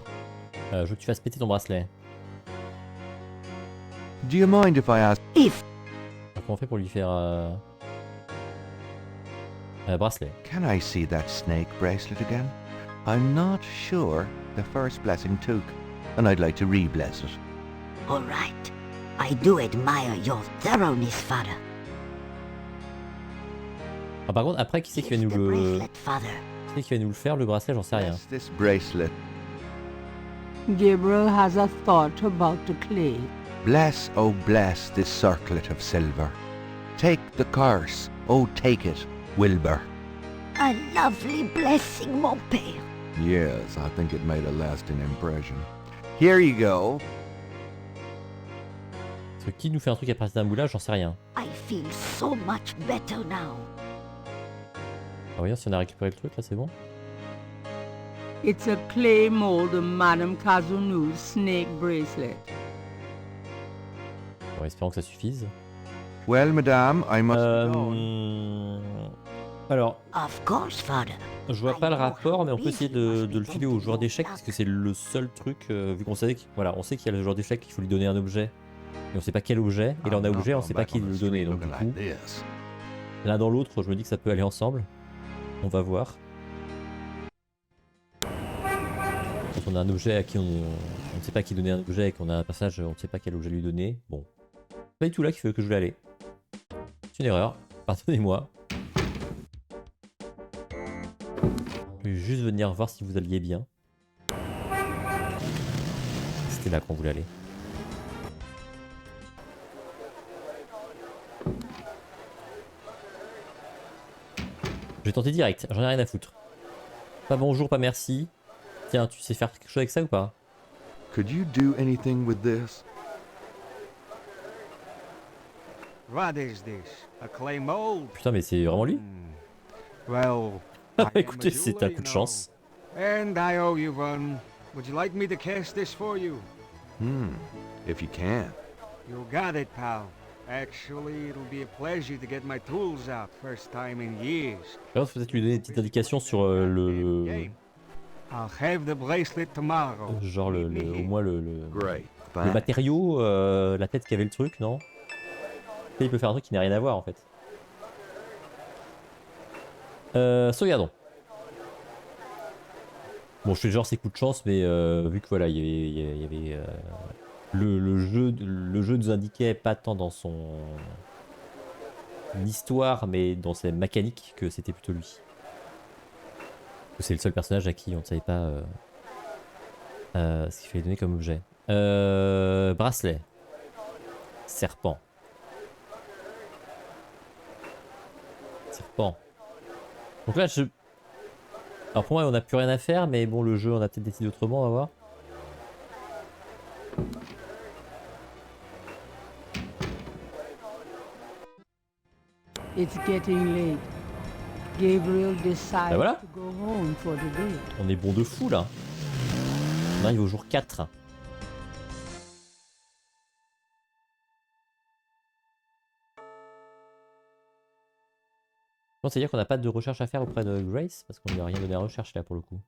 Je veux que tu fasses péter ton bracelet. Do you mind if I ask? If Alors, comment on fait pour lui faire... bracelet. Can I see that snake bracelet again? I'm not sure the first blessing took, and I'd like to re-bless it. all right. I do admire your thoroughness, Father. Ah, par contre, après, qui c'est qui va Give nous the le... bracelet, Father. Qui c'est qui va nous le faire, le bracelet? J'en sais rien. Bless this bracelet. Gabriel has a thought about the clay. Bless, oh bless this circlet of silver. Take the curse, oh take it, Wilbur. A lovely blessing, mon père. Yes, I think it made a lasting impression. Here you go. Parce que qui nous fait un truc à partir d'un moulage? J'en sais rien. I feel so much better now. Ah, voyons si on a récupéré le truc là, c'est bon. It's a clay mold of Madame Kazunu's snake bracelet. Bon, espérons que ça suffise. Well, madame, I must be gone. Alors, Of course, Father. je vois pas le rapport, mais on peut essayer de le filer au joueur d'échecs parce que c'est le seul truc, vu qu'on savait voilà, on sait qu'il y a le joueur d'échecs, qu'il faut lui donner un objet. Et on sait pas quel objet, et là on a objet, on sait pas qui le donner. Donc du coup, l'un dans l'autre, je me dis que ça peut aller ensemble. On va voir. Quand on a un objet à qui on ne sait pas qui donner un objet et qu'on a un passage, on ne sait pas quel objet lui donner. Bon. C'est pas du tout là qu'il faut que je voulais aller. C'est une erreur. Pardonnez-moi. Je vais juste venir voir si vous alliez bien. C'était là qu'on voulait aller. Je vais tenter direct, j'en ai rien à foutre. Pas bonjour, pas merci. Tiens, tu sais faire quelque chose avec ça ou pas? Could you do anything with this? What is this? A clay mold? Putain, mais c'est vraiment lui? Well, I am a Écoutez, c'est un jeweler, coup de you chance. know. And I owe you one. Would you like me to cast this for you? If you can. You got it, pal. Actually, it'll be a pleasure to get my tools out first time in years. Je vais peut-être lui donner des petites indications sur le... I'll have the bracelet tomorrow. Genre au moins Great. le matériau, la tête qui avait le truc, non? Et il peut faire un truc qui n'a rien à voir en fait. Sauvegardons. Bon, je fais genre c'est coup de chance, mais vu que voilà, il y avait le jeu nous indiquait pas tant dans son histoire, mais dans ses mécaniques que c'était plutôt lui. C'est le seul personnage à qui on ne savait pas ce qu'il fallait donner comme objet. Bracelet. Serpent. Serpent. Donc là, alors pour moi, on n'a plus rien à faire, mais bon, le jeu, on a peut-être décidé autrement, on va voir. It's getting late. Gabriel decides voilà. to go home for the day. On est bon de fou, là. On arrive au jour 4. Bon, c'est-à-dire qu'on n'a pas de recherche à faire auprès de Grace, parce qu'on lui a rien donné à recherche, là, pour le coup.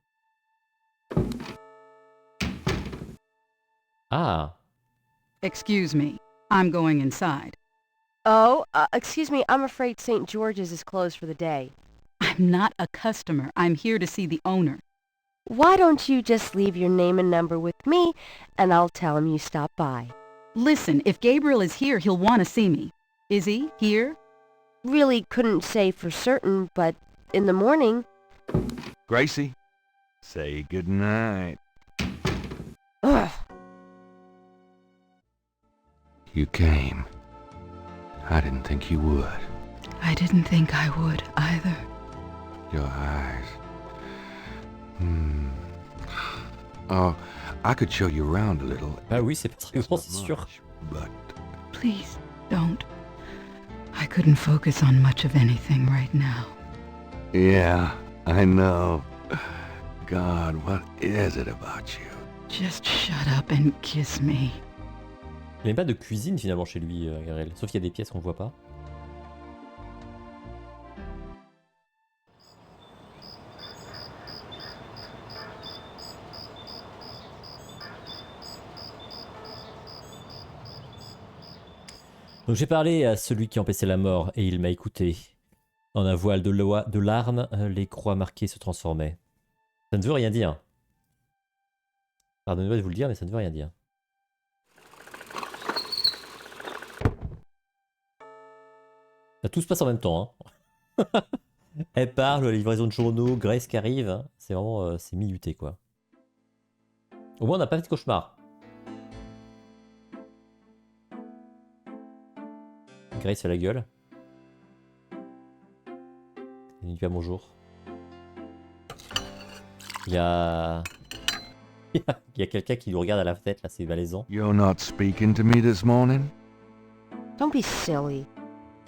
Ah! Excuse me, I'm going inside. Oh, excuse me, I'm afraid St. George's is closed for the day. I'm not a customer. I'm here to see the owner. Why don't you just leave your name and number with me, and I'll tell him you stopped by. Listen, if Gabriel is here, he'll want to see me. Is he here? Really couldn't say for certain, but in the morning... Gracie, say goodnight. Ugh. You came. I didn't think you would. I didn't think I would either. Your eyes. Oh, I could show you around a little. Ah oui, c'est pas très grand, c'est sûr. But Please, don't. I couldn't focus on much of anything right now. yeah, I know. God, what is it about you? Just shut up and kiss me. Il n'y a pas de cuisine finalement chez lui, Gabriel. Sauf qu'il y a des pièces qu'on voit pas. Donc j'ai parlé à celui qui empêchait la mort et il m'a écouté. En un voile de larmes, les croix marquées se transformaient. Ça ne veut rien dire. Pardonnez-moi de vous le dire, mais ça ne veut rien dire. Tout se passe en même temps. Hein. Elle parle, la livraison de journaux, Grace qui arrive. Hein. C'est vraiment c'est minuté quoi. Au moins on n'a pas fait de cauchemar. Grace à la gueule. Il dit pas bonjour. Il y a quelqu'un qui nous regarde à la tête là, c'est malaisant. You're not speaking to me this morning? Don't be silly.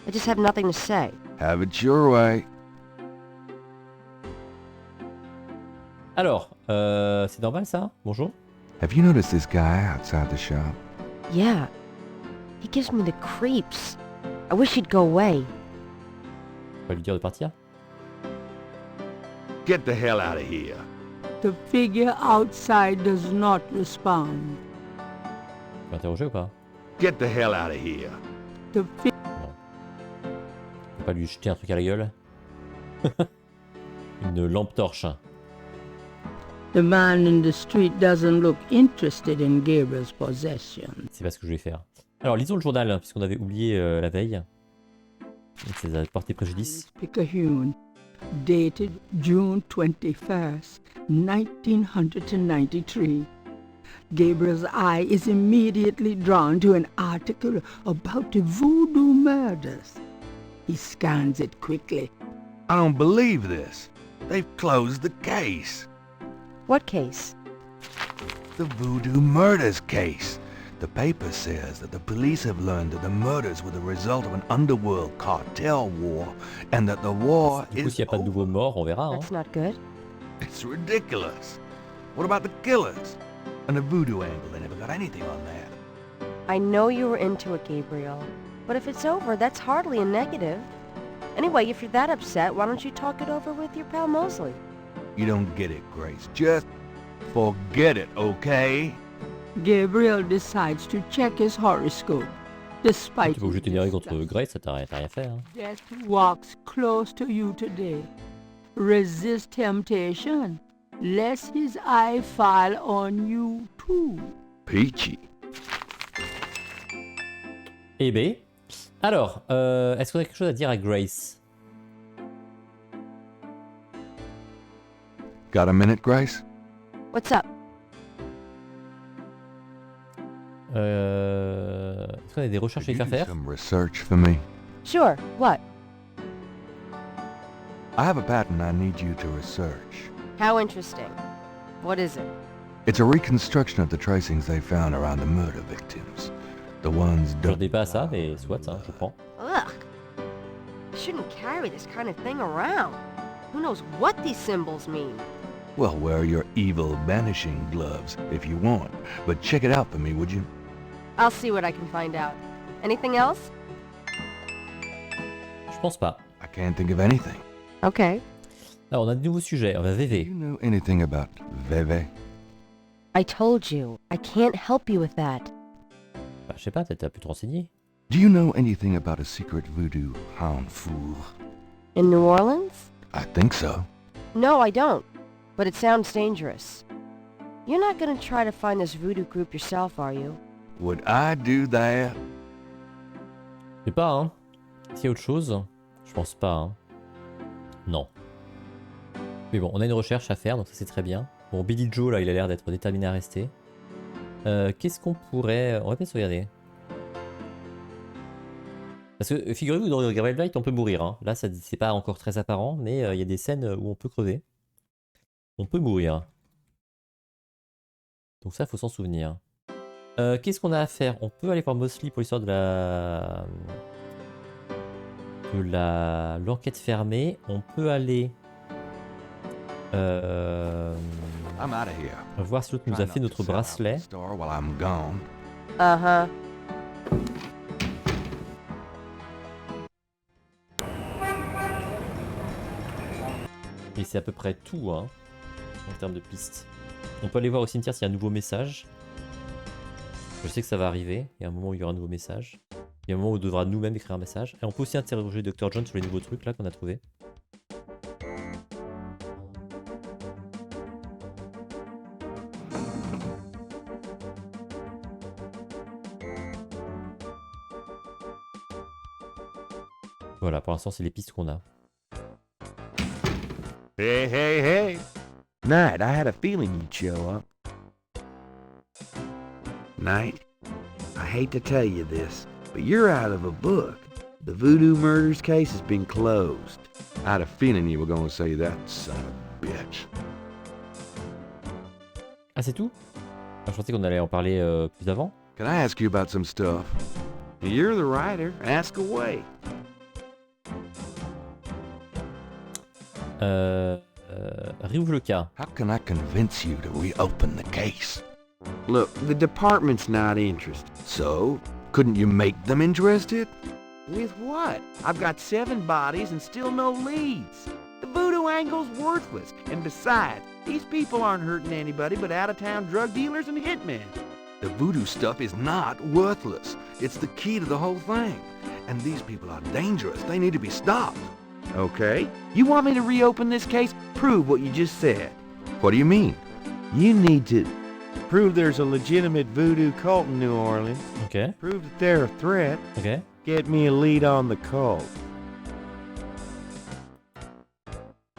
I just have nothing to say. Have it your way. Alors, c'est normal ça? Bonjour. Have you noticed this guy outside the shop? Yeah. He gives me the creeps. I wish he'd go away. On va lui dire de partir. Get the hell out of here. The figure outside does not respond. Tu vas interroger ou pas? Get the hell out of here. The figure... On peut pas lui jeter un truc à la gueule. Une lampe torche. The man in the street doesn't look interested in Gabriel's possessions. C'est pas ce que je vais faire. Alors, lisons le journal, puisqu'on avait oublié la veille. Donc, ça a porté préjudice. Picayune, dated June 21st, 1993. Gabriel's eye is immediately drawn to an article about the voodoo murders. He scans it quickly. I don't believe this. They've closed the case. What case? The voodoo murders case. The paper says that the police have learned that the murders were the result of an underworld cartel war, and that the war Du coup, s'il n'y a pas de nouveaux morts, on verra. Hein. That's not good. It's ridiculous. What about the killers? And the voodoo angle, they never got anything on that. I know you were into it, Gabriel. But if it's over, that's hardly a negative. Anyway, if you're that upset, why don't you talk it over with your pal Mosley? You don't get it, Grace. Just forget it, okay? Gabriel decides to check his horoscope. Despite Tu vas obligé de t'énerver contre Grace, ça t'as rien fait. Hein. Death walks close to you today. Resist temptation, lest his eye fall on you too. Peachy. Eh ben, alors, est-ce qu'on a quelque chose à dire à Grace? Got a minute, Grace? What's up? Est-ce qu'on a des recherches à lui faire faire? Some research for me. Sure. What? I have a pattern I need you to research. How interesting. What is it? It's a reconstruction of the tracings they found around the murder victims. The ones Je ne pas à ça, mais soit, hein, je prends. Ugh. You shouldn't carry this kind of thing around. Who knows what these symbols mean? Well, wear your evil banishing gloves if you want. But check it out for me, would you? I'll see what I can find out. Anything else? Je pense pas. I can't think of anything. Okay. Alors, on a de nouveaux sujets. On va Do VV. you know anything about Veve? I told you, I can't help you with that. Bah, je sais pas, peut-être t'as pu te renseigner. Do you know anything about a secret voodoo hound fool? In New Orleans? I think so. No, I don't. But it sounds dangerous. You're not gonna try to find this voodoo group yourself, are you? Would I do that? Je sais pas, hein. S'il y a autre chose, je pense pas, hein. Non. Mais bon, on a une recherche à faire, donc ça c'est très bien. Bon, Billy Joe, là, il a l'air d'être déterminé à rester. Qu'est-ce qu'on pourrait... On va peut-être regarder. Parce que, figurez-vous, dans Gabriel Knight, on peut mourir. Hein. Là, c'est pas encore très apparent, mais il y a des scènes où on peut crever. On peut mourir. Donc ça, il faut s'en souvenir. Qu'est-ce qu'on a à faire? On peut aller voir Mosley pour l'histoire de l'enquête fermée. On peut aller... I'm out of here. voir si l'autre nous a fait notre bracelet. Uh-huh. Et c'est à peu près tout, hein, en termes de pistes. On peut aller voir au cimetière s'il y a un nouveau message. Je sais que ça va arriver. Il y a un moment où il y aura un nouveau message. Il y a un moment où on devra nous-mêmes écrire un message. Et on peut aussi interroger Dr. John sur les nouveaux trucs là qu'on a trouvés. Voilà, pour l'instant, c'est les pistes qu'on a. Hey, hey, hey. Knight, I had a feeling you'd show up. Knight, I hate to tell you this, but you're out of a book. The voodoo murders case has been closed. I had a feeling you were going to say that, son of a bitch. Ah, c'est tout? Je pensais qu'on allait en parler plus avant. Can I ask you about some stuff? You're the writer. Ask away. Réouvre le cas. How can I convince you to reopen the case? Look, the department's not interested. So, couldn't you make them interested? With what? I've got 7 bodies and still no leads. The voodoo angle's worthless. And besides, these people aren't hurting anybody but out-of-town drug dealers and hitmen. The voodoo stuff is not worthless. It's the key to the whole thing. And these people are dangerous. They need to be stopped. Okay. You want me to reopen this case? Prove what you just said. What do you mean? You need to prove there's a legitimate voodoo cult in New Orleans. Ok. Prove that they're a threat. Ok. Get me a lead on the cult.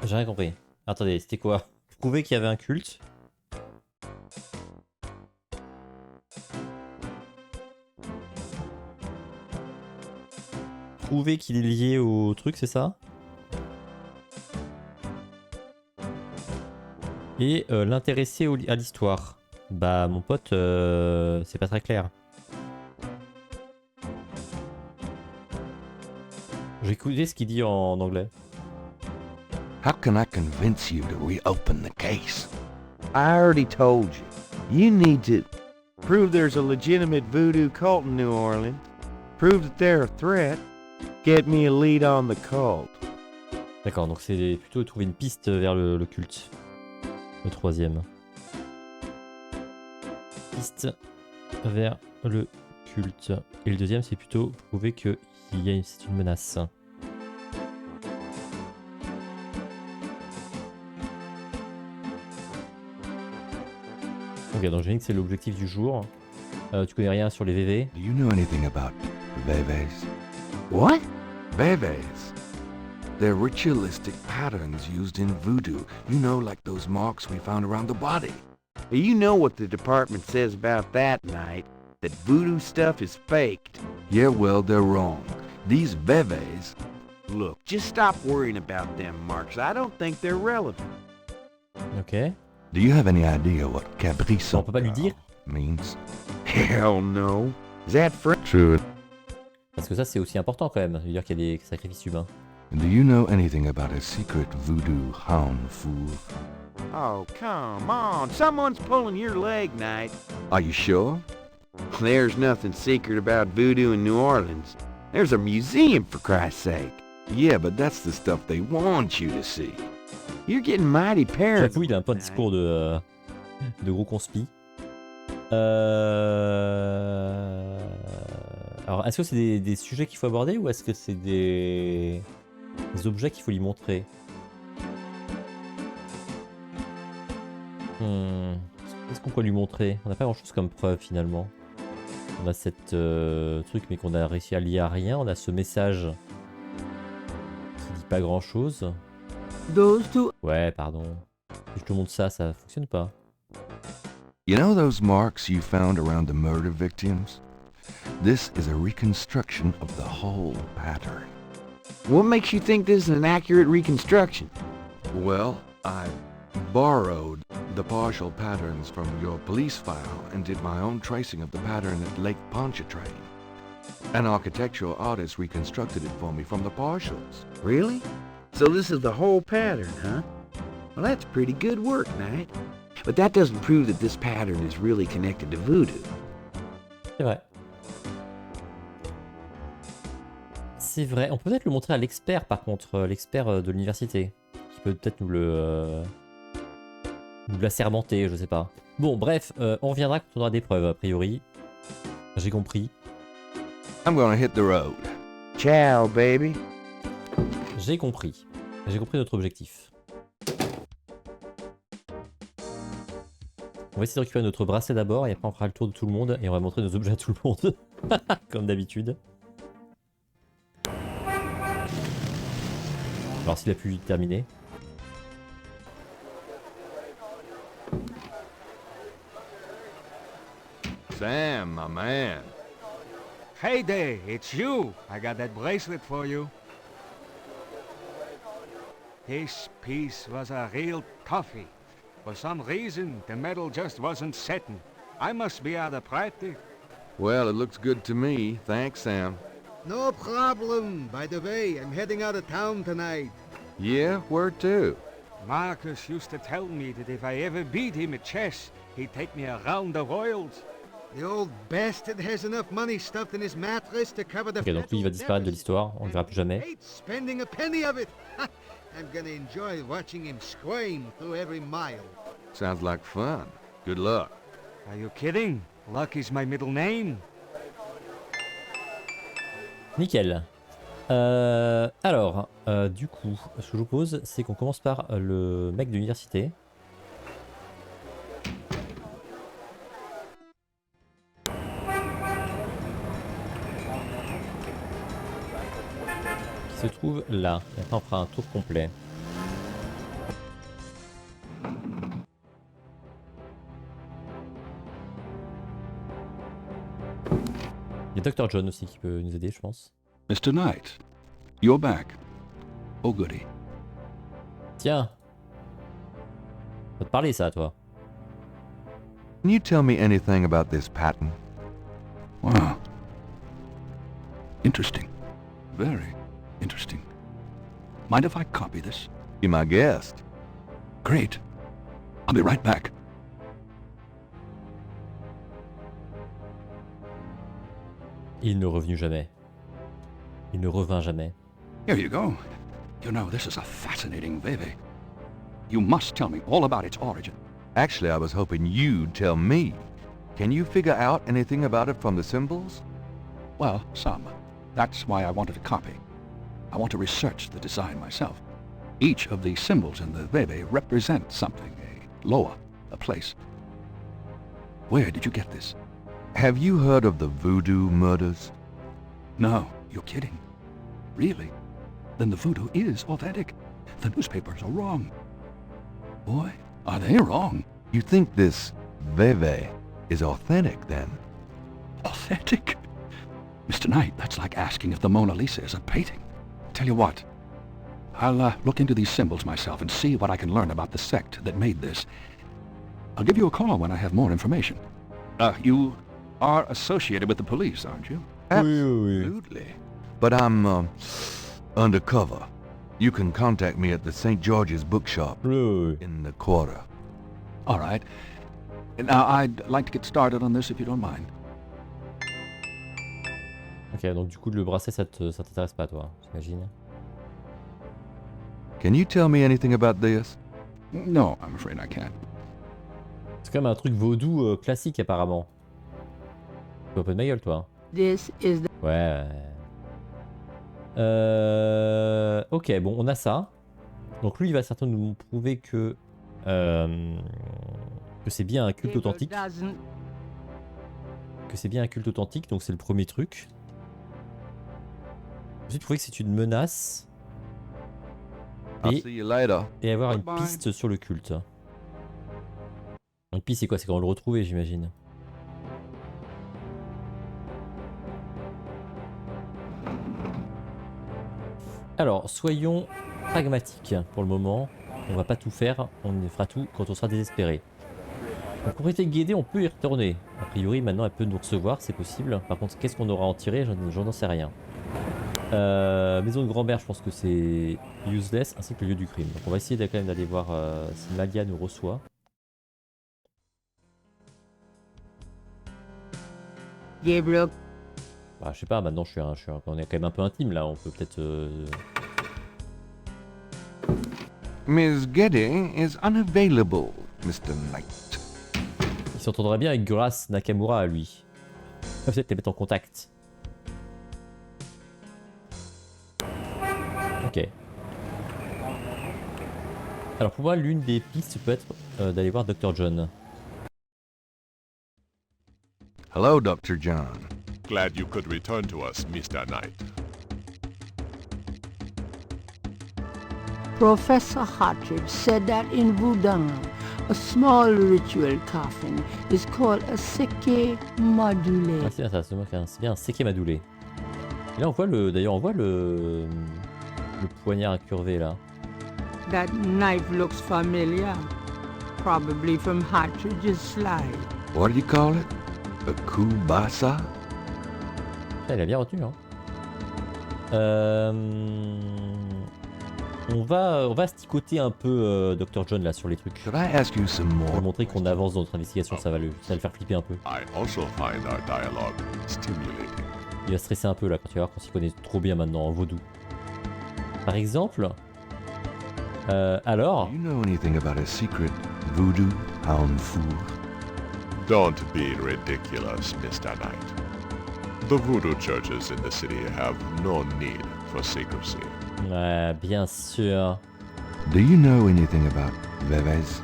J'ai rien compris. Attendez, c'était quoi? Prouver qu'il y avait un culte. Prouver qu'il est lié au truc, c'est ça? Et l'intéresser à l'histoire. Bah mon pote, c'est pas très clair. J'ai écouté ce qu'il dit en anglais. How can I convince you to reopen the case? I already told you. You need to prove there's a legitimate voodoo cult in New Orleans. Prove that they're a threat. Get me a lead on the cult. D'accord, donc c'est plutôt trouver une piste vers le culte. Le troisième. Piste vers le culte. Et le deuxième, c'est plutôt prouver que c'est une menace. Ok, donc j'ai dit que c'est l'objectif du jour. Tu connais rien sur les VV? Do you know anything about veves? What? Veves. They're ritualistic patterns used in voodoo. You know, like those marks we found around the body. You know what the department says about that, Knight. That voodoo stuff is faked. Yeah, well, they're wrong. These veves... Look, just stop worrying about them marks. I don't think they're relevant. Ok. Do you have any idea what cabrisso On peut pas lui dire? Means? Hell no. Is that French? True. Parce que ça c'est aussi important quand même, de dire qu'il y a des sacrifices humains. Do you know anything about a secret voodoo hound fool? Oh, come on. Someone's pulling your leg, Knight. Are you sure? There's nothing secret about voodoo in New Orleans. There's a museum, for Christ's sake. Yeah, but that's the stuff they want you to see. You're getting mighty paranoid. J'avoue, il a un peu un discours de gros conspi. Alors, est-ce que c'est des sujets qu'il faut aborder ou est-ce que c'est des objets qu'il faut lui montrer? Qu'est-ce qu'on peut lui montrer? On n'a pas grand-chose comme preuve finalement. On a cette truc mais qu'on a réussi à lier à rien. On a ce message qui dit pas grand-chose. Ouais, pardon. Si je te montre ça, ça fonctionne pas. You know those marks you found around the murder victims? This is a reconstruction of the whole pattern. What makes you think this is an accurate reconstruction? Well, I borrowed the partial patterns from your police file and did my own tracing of the pattern at Lake Pontchartrain. An architectural artist reconstructed it for me from the partials. Really? So this is the whole pattern, huh? Well, that's pretty good work, Knight. But that doesn't prove that this pattern is really connected to voodoo. C'est vrai. C'est vrai. On peut peut-être le montrer à l'expert, par contre, l'expert de l'université, qui peut peut-être nous l'assermenter, je sais pas. Bon, bref, on reviendra quand on aura des preuves, a priori. J'ai compris. I'm gonna hit the road. Ciao, baby. J'ai compris. J'ai compris notre objectif. On va essayer de récupérer notre bracelet d'abord et après on fera le tour de tout le monde et on va montrer nos objets à tout le monde. Comme d'habitude. Alors s'il a pu terminer. Sam, my man. Hey there, it's you. I got that bracelet for you. This piece was a real toughie. For some reason, the metal just wasn't setting. I must be out of practice. Well, it looks good to me. Thanks, Sam. No problem. By the way, I'm heading out of town tonight. Yeah, where to? Marcus used to tell me that if I ever beat him at chess, he'd take me around the royals. The old bastard has enough money stuffed in his mattress to cover the... Ok, donc lui il va disparaître de l'histoire, on le verra plus jamais. Ain't spending a penny of it. I'm gonna enjoy watching him squirm through every mile. Sounds like fun. Good luck. Are you kidding? Luck is my middle name. Nickel. Alors, du coup, ce que je vous propose, c'est qu'on commence par le mec de l'université. se trouve là. Et après on fera un tour complet. Il y a Dr. John aussi qui peut nous aider, je pense. Mr. Knight, you're back. Oh goody. Tiens. Va te parler ça, toi. Can you tell me anything about this pattern? Wow. Interesting. Very interesting. Mind if I copy this? Be my guest. Great. I'll be right back. Il ne revenu jamais. Il ne revint jamais. Here you go. You know, this is a fascinating veve. You must tell me all about its origin. Actually, I was hoping you'd tell me. Can you figure out anything about it from the symbols? Well, some. That's why I wanted a copy. I want to research the design myself. Each of the symbols in the veve represents something, a loa, a place. Where did you get this? Have you heard of the voodoo murders? No, you're kidding. Really? Then the voodoo is authentic. The newspapers are wrong. Boy, are they wrong. You think this veve is authentic, then? Authentic? Mr. Knight, that's like asking if the Mona Lisa is a painting. Tell you what, I'll look into these symbols myself and see what I can learn about the sect that made this. I'll give you a call when I have more information. You are associated with the police, aren't you? Absolutely. But I'm, undercover. You can contact me at the St. George's bookshop in the quarter. All right. Now, I'd like to get started on this if you don't mind. Ok, donc du coup le bracelet ça t'intéresse pas toi, j'imagine. Can you tell me anything about this? No, I'm afraid I can't. C'est quand même un truc vaudou classique apparemment. Tu vas pas de ma gueule toi. This is the... Ouais. Ok, bon, on a ça. Donc lui, il va certainement nous prouver que c'est bien un culte authentique. Que c'est bien un culte authentique, donc c'est le premier truc. Ensuite, prouver que c'est une menace. Et avoir une piste sur le culte. Une piste, c'est quoi? C'est quand on le retrouve, j'imagine. Alors, soyons pragmatiques pour le moment. On va pas tout faire, on fera tout quand on sera désespéré. Donc, propriété guidée, on peut y retourner. A priori, maintenant, elle peut nous recevoir, c'est possible. Par contre, qu'est-ce qu'on aura en tiré? J'en sais rien. Maison de grand-mère, je pense que c'est useless, ainsi que le lieu du crime. Donc, on va essayer quand même d'aller voir si Malia nous reçoit. Gabriel. Bah, je sais pas, maintenant on est quand même un peu intime là, on peut peut-être... Miss Gedde is unavailable, Mr. Knight. Il s'entendrait bien avec Grace Nakamura à lui. Peut-être les mettre en contact. Ok. Alors pour moi, l'une des pistes peut être d'aller voir Dr. John. Hello, Dr. John. Glad you could return to us, Mr. Knight. Professor Hartridge said that in Voodoo, a small ritual coffin is called a seke madulé. Ah, c'est bien ça, c'est bien un seke madulé. Et là on voit d'ailleurs on voit le poignard incurvé là. That knife looks familiar, probably from Hartridge's slide. What do you call it? A kubasa? Il a bien retenu, hein. On va sticoter un peu Dr. John là sur les trucs. Pour montrer qu'on avance dans notre investigation, ça va le faire flipper un peu. Il va stresser un peu là quand il va voir qu'on s'y connaît trop bien maintenant en vaudou. Par exemple, alors. Do you know anything about a secret voodoo hound fool? Don't be ridiculous, Mr. Knight. The voodoo churches in the city have no need for secrecy. Ouais, bien sûr. Do you know anything about veves?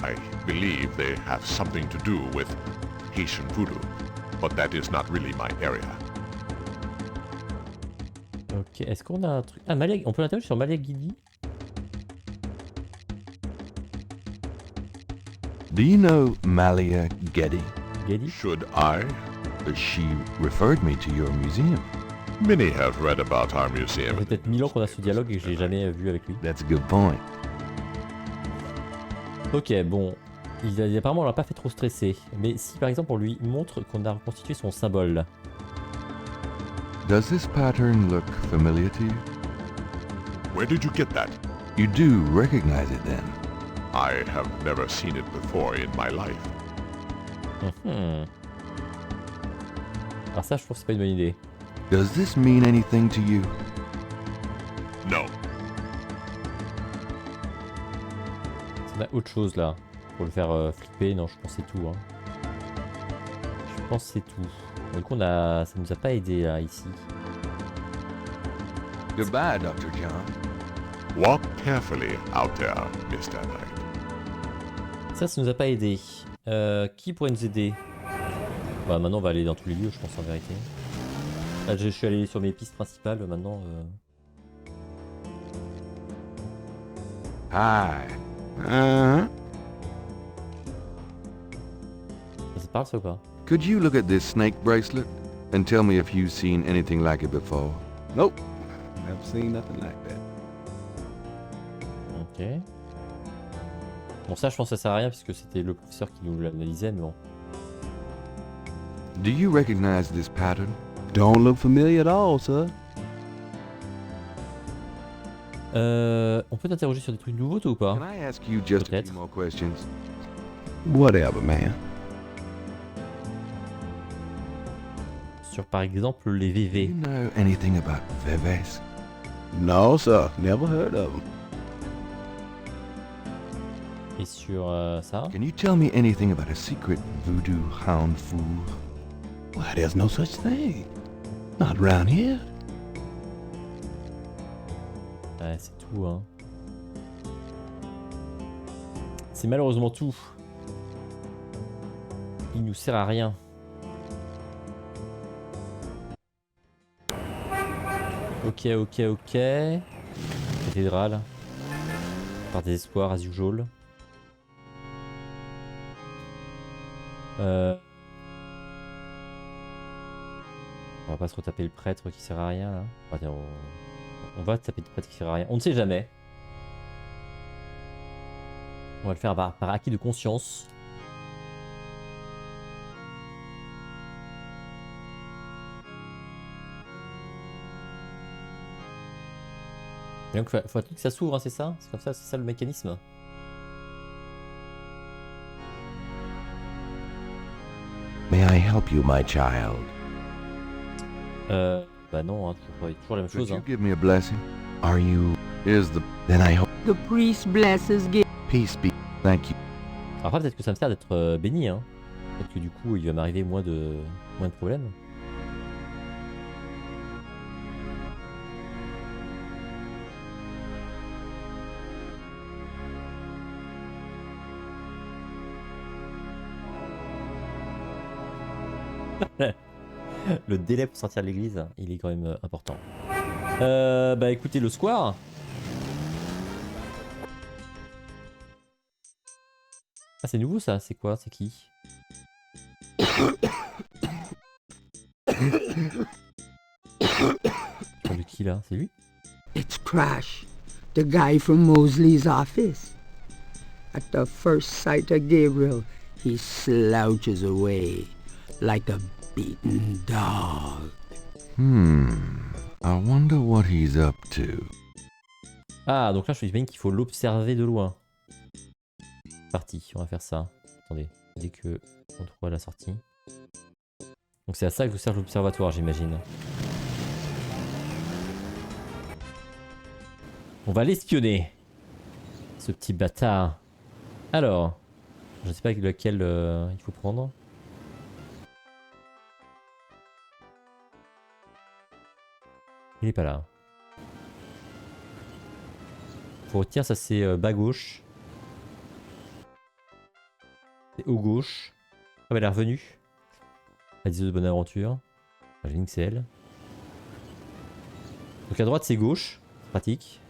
I believe they have something to do with Haitian voodoo, but that is not really my area. Ok, est-ce qu'on a un truc... Ah, Malia... on peut l'interroger sur Malia Gili. Do you know Malia Geddy? Geddy? Should I? She referred me to your museum. Many have read about our Ça museum. fait peut-être 1000 ans qu'on a ce dialogue et que je l'ai jamais vu avec lui. That's a good point. Ok, bon. Apparemment, on l'a pas fait trop stresser. Mais si par exemple on lui montre qu'on a reconstitué son symbole. Does this pattern look familiar to you? Where did you get that? You do recognize it then? I have never seen it before in my life. Alors ça, je pense que c'est pas une bonne idée. Does this mean anything to you? No. On a autre chose là. Pour le faire flipper. Non, je pense que c'est tout. Hein. Je pense que c'est tout. Du coup, ça nous a pas aidé là, ici. Goodbye, Dr. John. Walk carefully out there, Mr. Knight. Ça nous a pas aidé. Qui pourrait nous aider? Bah maintenant on va aller dans tous les lieux, je pense en vérité. Là je suis allé sur mes pistes principales, maintenant... Hi. Ça se parle ça ou pas? Could you look at this snake bracelet and tell me if you've seen anything like it before? Nope. Never seen nothing like that. Ok. Bon ça je pense que ça sert à rien puisque c'était le professeur qui nous l'analysait, mais bon. Do you recognize this pattern? Don't look familiar at all, sir. On peut t'interroger sur des trucs nouveaux toi ou pas? Can I ask you just a few more questions? Whatever, man. Sur par exemple les VV. Do you know anything about VVs? No, sir. Never heard of them. Et sur ça? Can you tell me anything about a secret voodoo hound fool? Why, there's no such thing. Not around here. Ouais, c'est tout, hein. C'est malheureusement tout. Il nous sert à rien. Ok. Cathédrale. Par désespoir, as usual. On va pas se retaper le prêtre qui sert à rien là. Enfin, on va taper le prêtre qui sert à rien. On ne sait jamais. On va le faire par acquis de conscience. Et donc faut attendre que ça s'ouvre, hein, c'est ça? C'est comme ça, c'est ça le mécanisme? May I help you, my child? Bah non, hein, toujours la même chose. Could you Hein. give me a blessing? Are you... Is the... Then I hope... The priest blesses Gabriel. Peace be... Thank you. Après peut-être que ça me sert d'être béni, hein. Peut-être que du coup il va m'arriver moins de problèmes. Le délai pour sortir de l'église, il est quand même important. Bah écoutez, le square. Ah c'est nouveau ça, c'est quoi? C'est qui? De qui là? C'est lui? It's Crash, the guy from Mosley's office. At the first sight of Gabriel, he slouches away like a beaten dog. I wonder what he's up to. Ah, donc là je me dis qu'il faut l'observer de loin. Partie, on va faire ça. Attendez, dès que on trouve la sortie. Donc c'est à ça que vous sert l'observatoire, j'imagine. On va l'espionner. Ce petit bâtard. Alors, je ne sais pas lequel il faut prendre. Il est pas là. Faut retirer, ça c'est bas gauche. C'est haut gauche. Ah bah elle est revenue. La diseuse de bonne aventure. J'imagine que c'est elle. Donc à droite c'est gauche, pratique.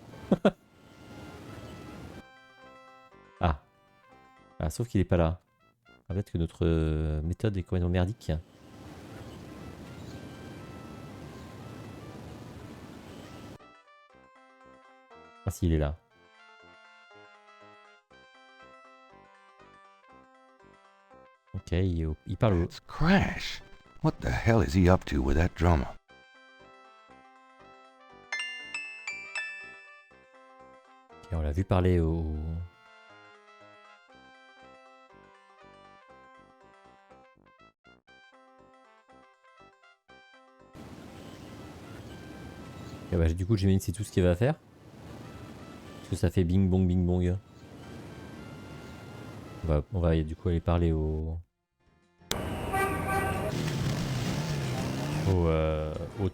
Ah. Ah, sauf qu'il est pas là. Ah, peut-être que notre méthode est complètement merdique. Ah si, il est là. Ok, il parle au... It's Crash. What the hell is he up to with that drummer? Ok, on l'a vu parler au... Ok, bah, du coup j'imagine que c'est tout ce qu'il va faire. Parce que ça fait bing bong bing bong. On va du coup aller parler au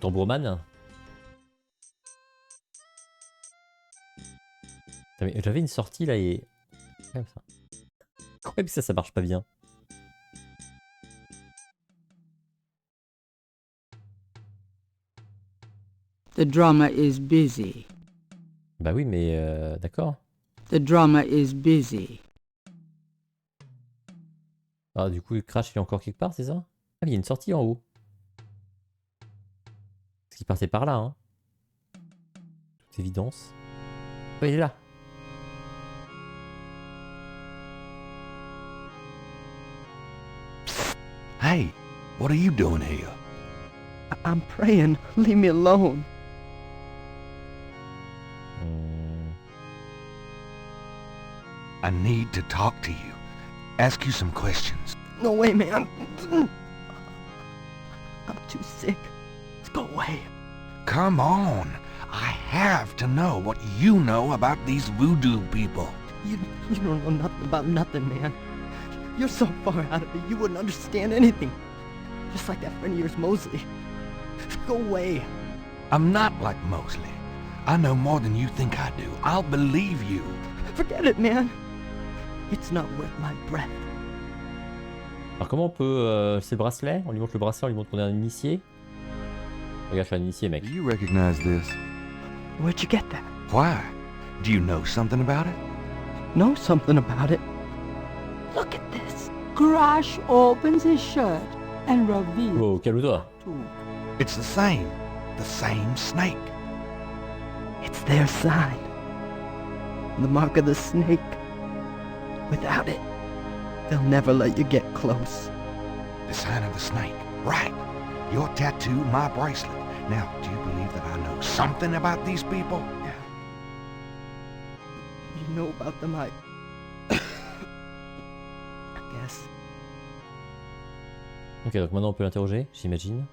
tambourman. J'avais une sortie là et... Comme ça. Pourquoi ça marche pas bien? The drummer is busy. Bah oui mais d'accord. The drummer is busy. Ah du coup Crash il est encore quelque part c'est ça? Ah il y a une sortie en haut. Parce qu'il partait par là hein. Toute évidence. Oh il est là. Hey, what are you doing here? I'm praying. Leave me alone. I need to talk to you. Ask you some questions. No way, man. I'm too sick. Let's go away. Come on. I have to know what you know about these voodoo people. You don't know nothing about nothing, man. You're so far out of it, you wouldn't understand anything. Just like that friend of yours, Mosley. Go away. I'm not like Mosley. I know more than you think I do. I'll believe you. Forget it, man. It's not worth my breath. Alors comment on peut... c'est le bracelet? On lui montre le bracelet, on lui montre qu'on est un initié. Regarde, je suis un initié, mec. Do you recognize this? Where'd you get that? Why? Do you know something about it? Know something about it? Look at this. Crash opens his shirt and reveals... Oh, calme-toi. It's the same snake. It's their sign. The mark of the snake. Without it, they'll never let you get close. The sign of the snake. Right. Your tattoo, my bracelet. Now, do you believe that I know something about these people? Yeah. You know about them, I guess. Ok, donc maintenant on peut l'interroger, j'imagine.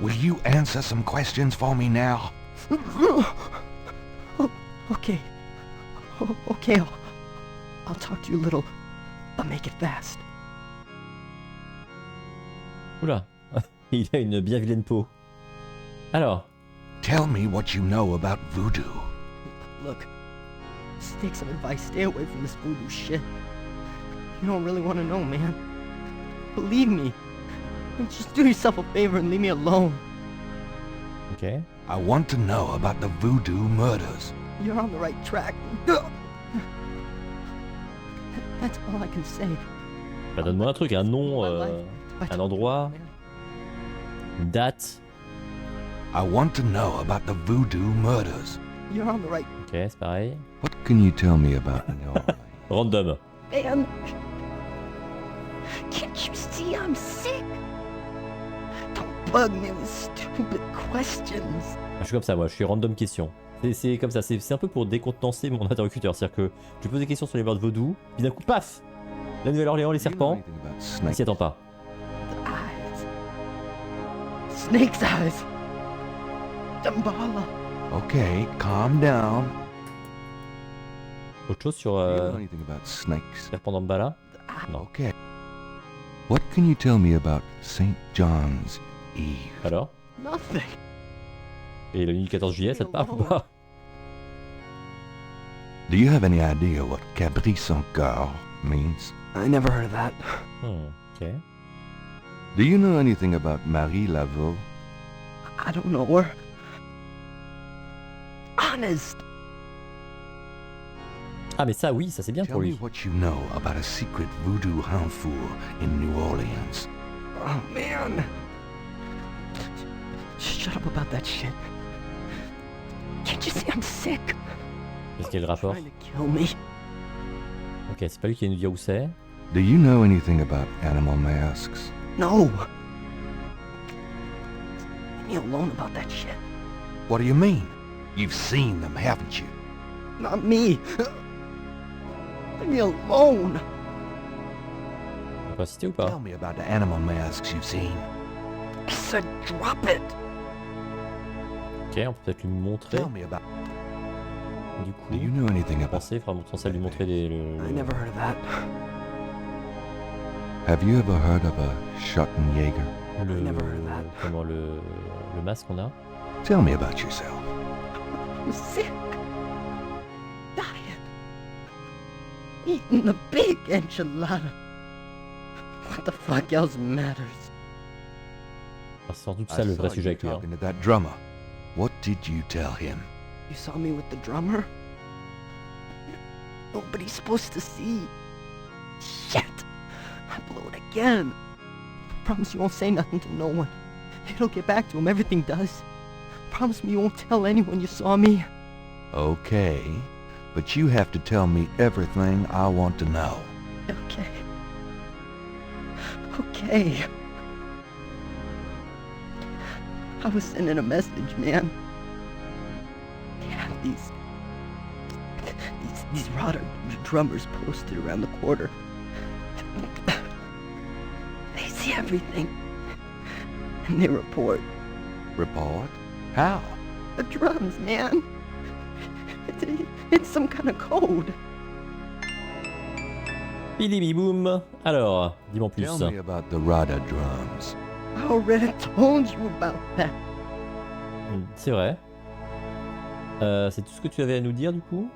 Will you answer some questions for me now? Oh, okay. Oh, okay, I'll talk to you a little, but make it fast. Oula, il a une bien vilaine peau. Alors. Tell me what you know about voodoo. Look, just take some advice. Stay away from this voodoo shit. You don't really want to know, man. Believe me. Just do yourself a favor and leave me alone. Okay. I want to know about the voodoo murders. You're on the right track. That's all I can say. Bah, donne-moi un truc, un nom, un endroit, une date. I want to know about the voodoo murders. You're on the right. Ok, c'est pareil. What can you tell me about Norway? Random. Man, can't you see I'm sick? Don't bug me with stupid questions. Je suis comme ça, moi, je suis random question. C'est comme ça, c'est un peu pour décontenancer mon interlocuteur. C'est-à-dire que je lui pose des questions sur les morts de vaudou, puis d'un coup, paf! La Nouvelle-Orléans, les serpents, il s'y attend pas. Snake's eyes. Dambala. Okay, calm down. Autre chose sur serpent d'Ambala? Non. Okay. What can you tell me about St. John's Eve? Alors? Nothing. Et la nuit du 14 juillet, ça te parle ou pas? Do you have any idea what Caprice encore means? I never heard of that. Okay. Do you know anything about Marie Laveau? I don't know her. honest. Ah mais ça oui, ça c'est bien Tell pour me lui. what you know about a secret voodoo hanfour in New Orleans. Oh, man. Shut up about that shit. Can't you see I'm sick? Qu'est-ce qu'il y a le rapport? Trying to kill me. Ok, c'est pas lui qui va nous dire où c'est. Do you know anything about animal masks? No. Leave me alone about that shit. What do you mean? You've seen them, haven't you? Not me. Leave me alone. On peut citer ou pas? Tell me about the animal masks you've seen. I said drop it. Ok, on peut peut-être lui montrer. Tell me about. Du coup, Do you know anything about? penser, il faudra penser à lui montrer les, I never heard of that. Have you ever heard of a Schottenjäger? Comment le masque qu'on a. Tell me about yourself. I'm sick. Dying. Eating the big enchilada. What the fuck else matters? C'est sans doute ça le vrai sujet avec lui. Hein. Talking to that drummer. What did you tell him? You saw me with the drummer? Nobody's supposed to see. Shit. I blew it again. Promise you won't say nothing to no one. It'll get back to him, everything does. Promise me you won't tell anyone you saw me. Okay, but you have to tell me everything I want to know. Okay. Okay. I was sending a message, man. They have these rotter drummers posted around the quarter. They see everything. And they report. Report? How? The drums, man. It's some kind of code. Bidi boum. Alors, dis-moi en plus. Tell me about the Rada drums. I already told you about that. C'est vrai. C'est tout ce que tu avais à nous dire du coup.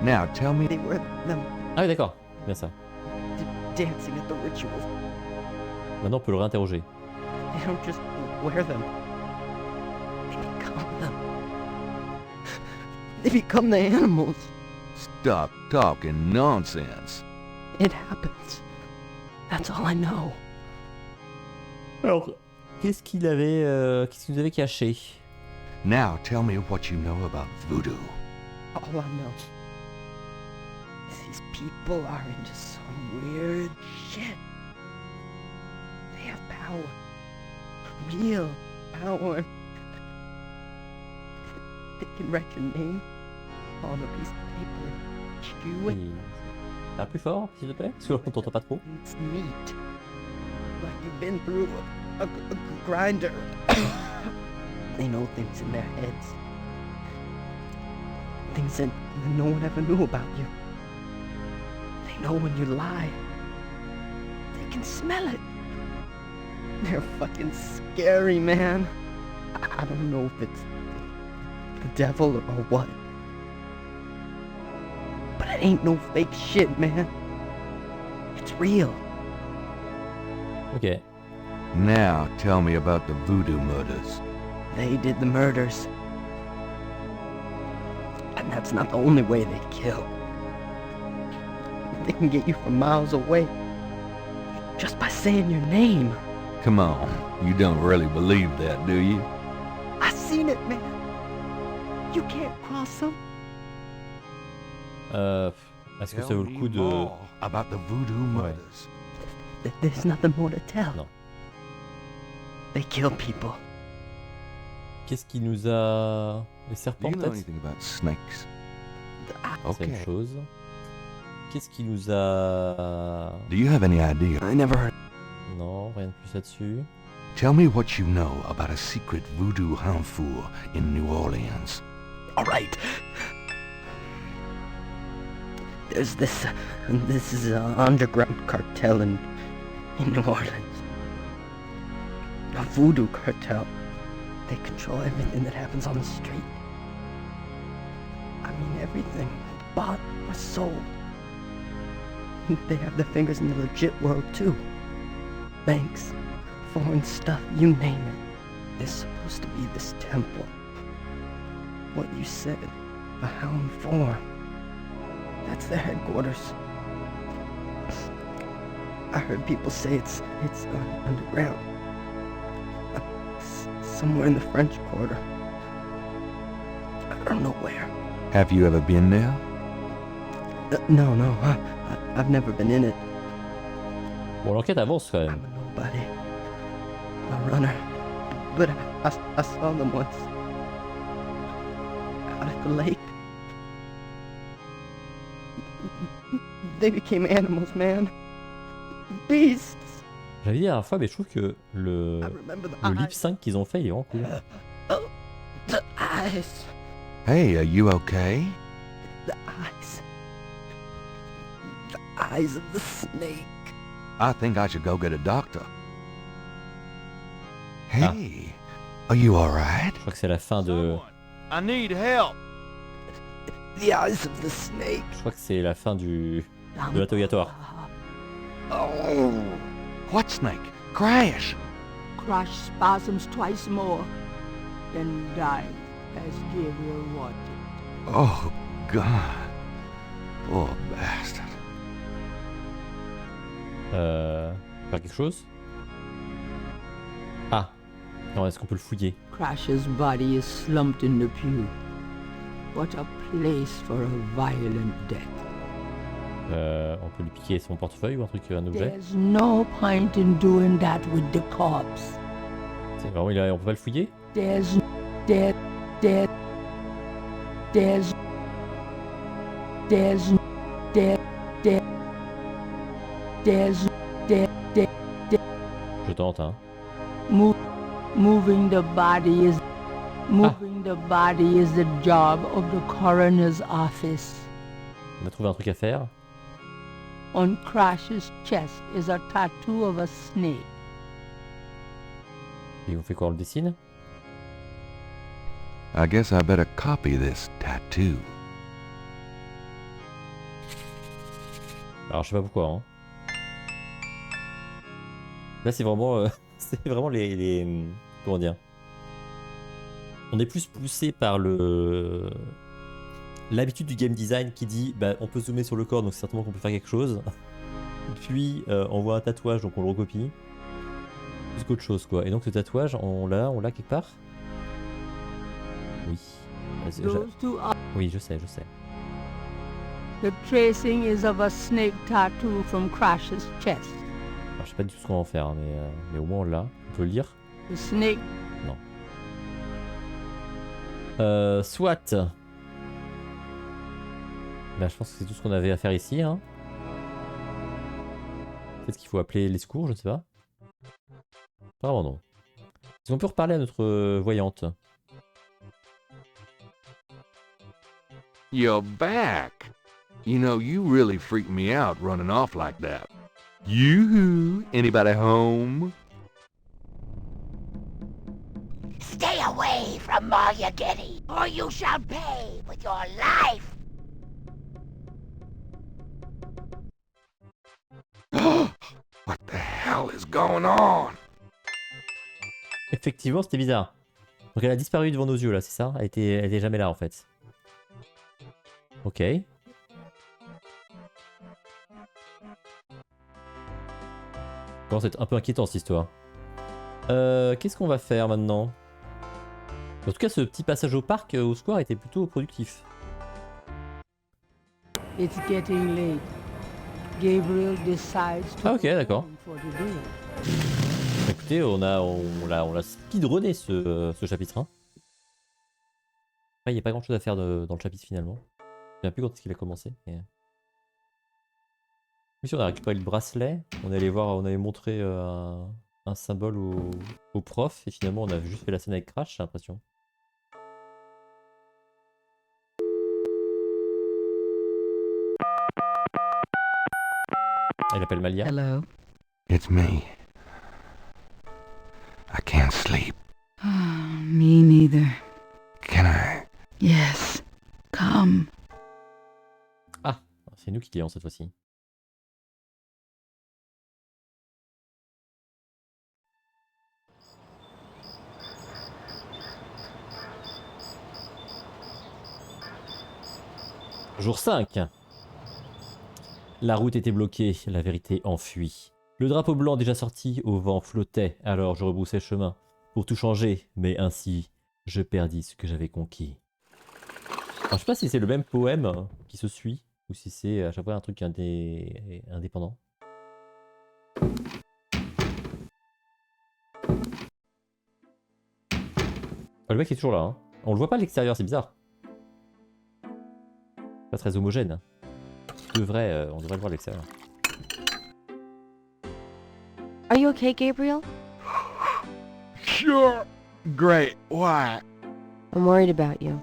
Now tell me. They were them Ah oui d'accord, bien ça. dancing at the rituals. Maintenant on peut le réinterroger. They don't just wear them. They become them. They become the animals. Stop talking nonsense. It happens. That's all I know. Alors, qu'est-ce qu'il nous avait caché? Now tell me what you know about voodoo. All I know is these people are into some weird shit. They have power. Real power. They can write your name on a piece of paper and chew it. Un plus fort, s'il te plaît, parce que là on t'entend pas trop. It's neat. Like you've been through a grinder. They know things in their heads. Things that no one ever knew about you. They know when you lie. They can smell it. They're fucking scary, man. I don't know if it's the devil or what. But it ain't no fake shit, man. It's real. Ok. Now tell me about the voodoo murders. They did the murders. And that's not the only way they kill. They can get you from miles away just by saying your name. Come on, you don't really believe that, do you? I seen it, man. You can't cross them. Est-ce que ça vaut le coup de... About the voodoo murders. There's nothing more to tell. Non. They kill people. Qu'est-ce qui nous a... Les serpents Do you know peut-être? anything about snakes? C'est la même chose. Qu'est-ce qui nous a... Do you have any idea? I never heard. Non, rien de plus là-dessus. Tell me what you know about a secret voodoo hanfour in New Orleans. All right. There's this is an underground cartel in New Orleans. A voodoo cartel. They control everything that happens on the street. I mean everything. Bought or sold. They have their fingers in the legit world too. Banks, foreign stuff, you name it. There's supposed to be this temple. What you said, a Hound 4. That's their headquarters. I heard people say it's underground. Somewhere in the French Quarter. I don't know where. Have you ever been there? No, I've never been in it. Bon, l'enquête avance quand même. I'm a nobody. A runner. But I saw them once. Out at the lake. They became animals, man. Beasts. J'avais dit la dernière fois, mais je trouve que le lip sync qu'ils ont fait, il est vraiment cool. The eyes. Hey, are you okay? The eyes. The eyes of the snake. I think I should go get a doctor. Hey, are you alright? Je crois que c'est la fin de... I need help. The eyes of the snake. Je crois que c'est la fin de l'interrogatoire. Oh. What snake? Crash! Crash spasms twice more, then died as Gabriel wanted. Oh, God. Poor bastard. Faire quelque chose? Ah. Non, est-ce qu'on peut le fouiller? Crash's body is slumped in the pew. What a place for a violent death. On peut lui piquer son portefeuille ou un objet? There's no point in doing that with the corpse. C'est vraiment, on peut pas le fouiller? There's Je tente, hein. Moving the body is the job of the coroner's office. On a trouvé un truc à faire. On Crash's chest is a tattoo of a snake. Et on fait quoi, on le dessine? I guess I better copy this tattoo. Alors je sais pas pourquoi, hein. Là c'est vraiment, c'est vraiment les... Comment dire? On est plus poussé par l'habitude du game design qui dit bah, on peut zoomer sur le corps donc certainement qu'on peut faire quelque chose. Puis on voit un tatouage donc on le recopie. Plus qu'autre chose quoi. Et donc ce tatouage on l'a quelque part? Oui. Oui je sais. The tracing is of a snake tattoo from Crash's chest. Alors, je sais pas du tout ce qu'on va en faire hein, mais au moins on l'a. On peut le lire? The snake. Non. Soit. Bah, je pense que c'est tout ce qu'on avait à faire ici. Hein. Peut-être qu'il faut appeler les secours, je ne sais pas. Apparemment non. Est-ce qu'on peut reparler à notre voyante? You're back. You know, you really freaked me out running off like that. Yoo-hoo! Anybody home? Stay away from Maria Getty, or you shall pay with your life. What the hell is going on? Effectivement, c'était bizarre. Donc elle a disparu devant nos yeux là, c'est ça? Elle était jamais là en fait. Ok. Commence à être un peu inquiétant cette histoire. Qu'est-ce qu'on va faire maintenant? En tout cas, ce petit passage au parc, au square, était plutôt productif. It's getting late. Gabriel decides to ah ok, d'accord. for the day. Écoutez, on l'a speedrunné ce chapitre 1. Il n'y a pas grand chose à faire dans le chapitre finalement. Je ne sais plus quand est-ce qu'il a commencé. Mais... si on a récupéré le bracelet, on allait voir, on avait montré un symbole au prof et finalement on a juste fait la scène avec Crash, j'ai l'impression. Il appelle Malia. Hello. It's me. I can't sleep. Me neither. Can I? Yes. Come. Ah, c'est nous qui clignons cette fois-ci. Jour 5. La route était bloquée, la vérité enfuie. Le drapeau blanc déjà sorti au vent flottait, alors je rebroussais chemin pour tout changer, mais ainsi je perdis ce que j'avais conquis. Alors, je sais pas si c'est le même poème qui se suit, ou si c'est à chaque fois un truc indépendant. Oh, le mec est toujours là, hein. On le voit pas à l'extérieur, c'est bizarre. Pas très homogène. On devrait le voir à l'extérieur. Are you okay, Gabriel? Sure. Great. Why? I'm worried about you.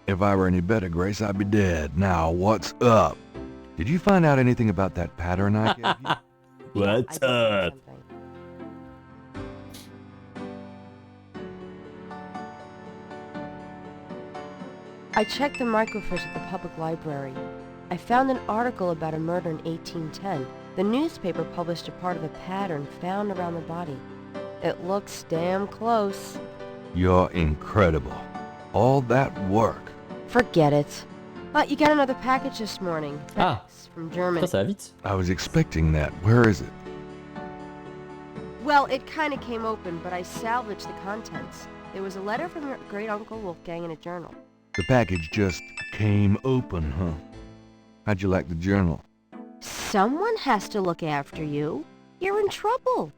If I were any better, Grace, I'd be dead. Now, what's up? Did you find out anything about that pattern I gave you? What's up? I checked the microfiche at the public library. I found an article about a murder in 1810. The newspaper published a part of a pattern found around the body. It looks damn close. You're incredible. All that work. Forget it. But you got another package this morning. Ah, Thanks, from Germany. ça va vite. I was expecting that. Where is it? Well, it kind of came open, but I salvaged the contents. There was a letter from your great-uncle Wolfgang and a journal. The package just came open, huh? How'd you like the journal? Someone has to look after you. You're in trouble.